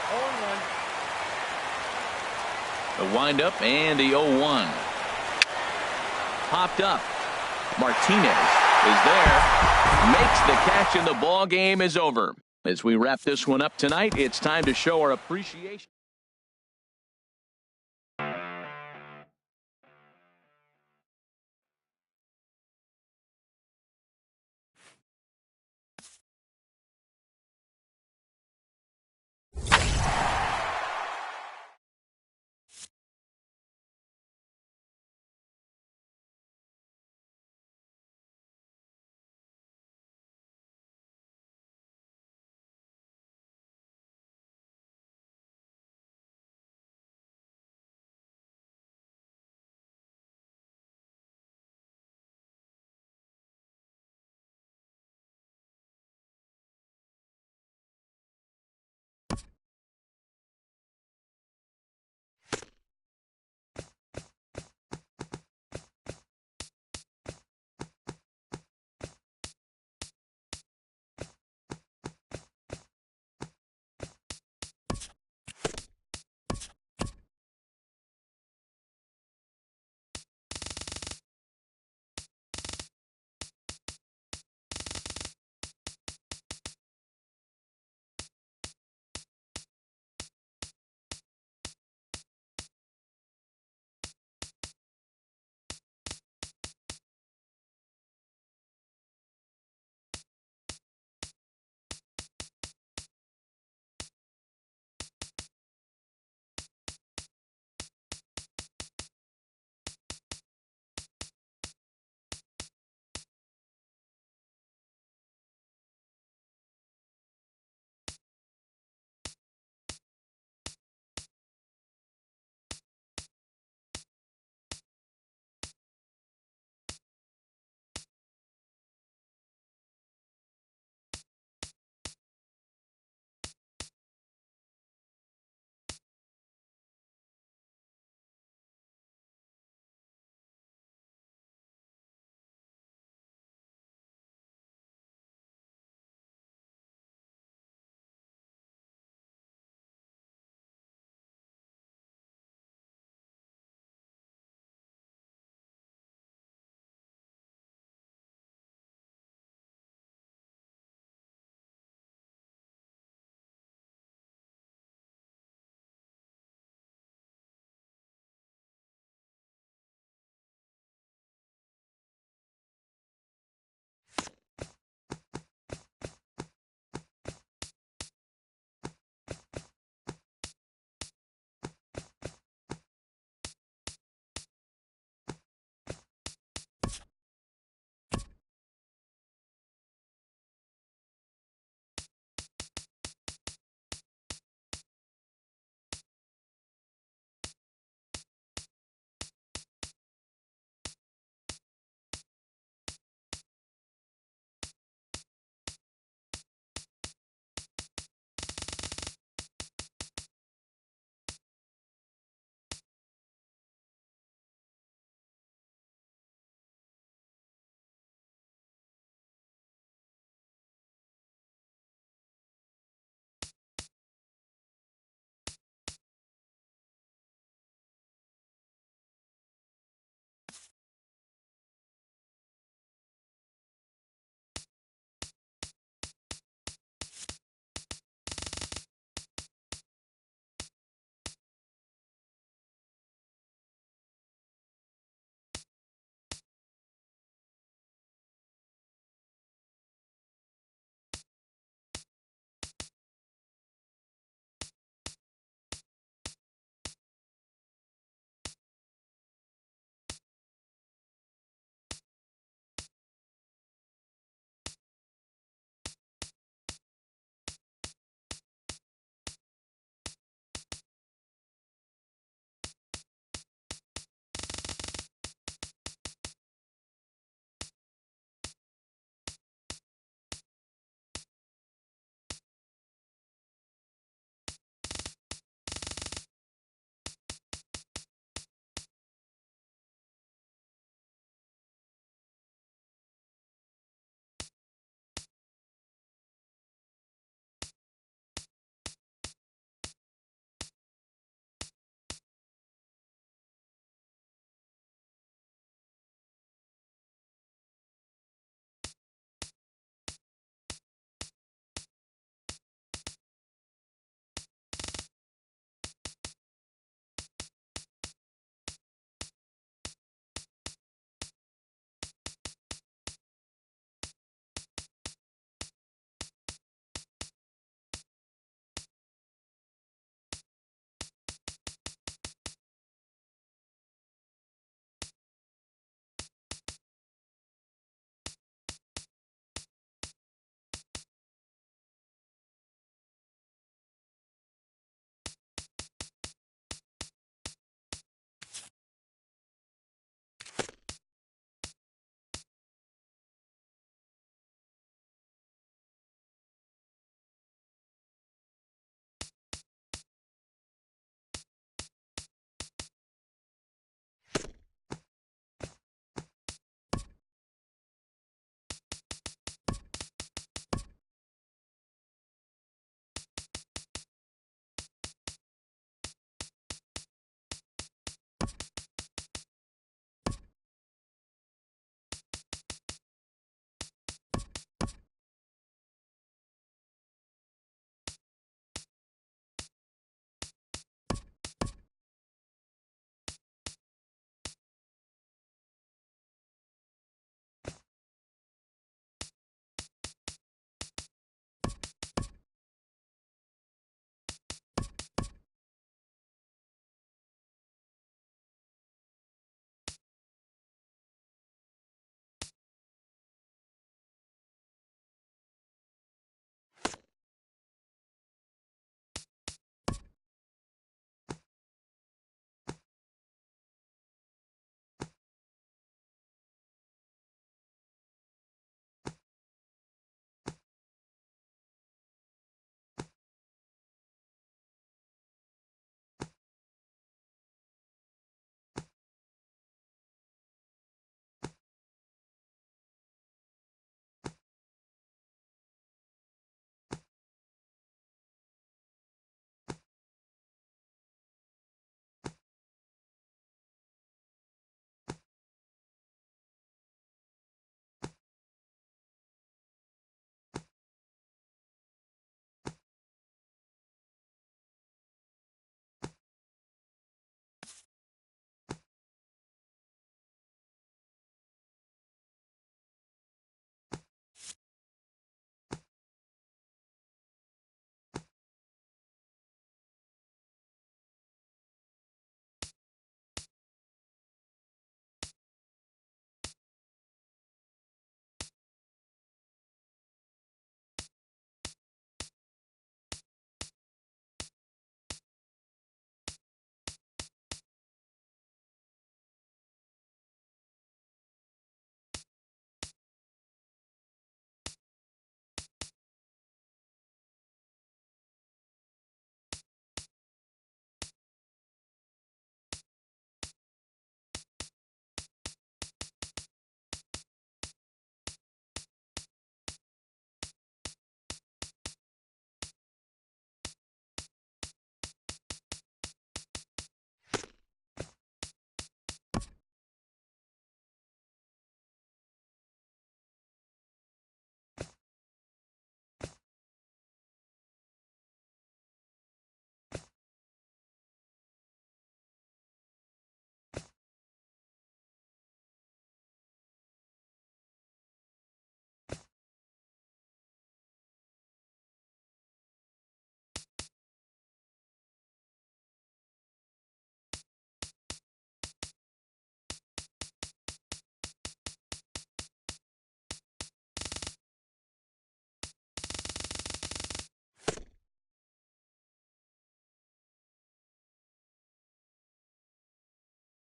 The windup and the 0-1. Popped up. Martinez is there. Makes the catch, and the ball game is over. As we wrap this one up tonight, it's time to show our appreciation.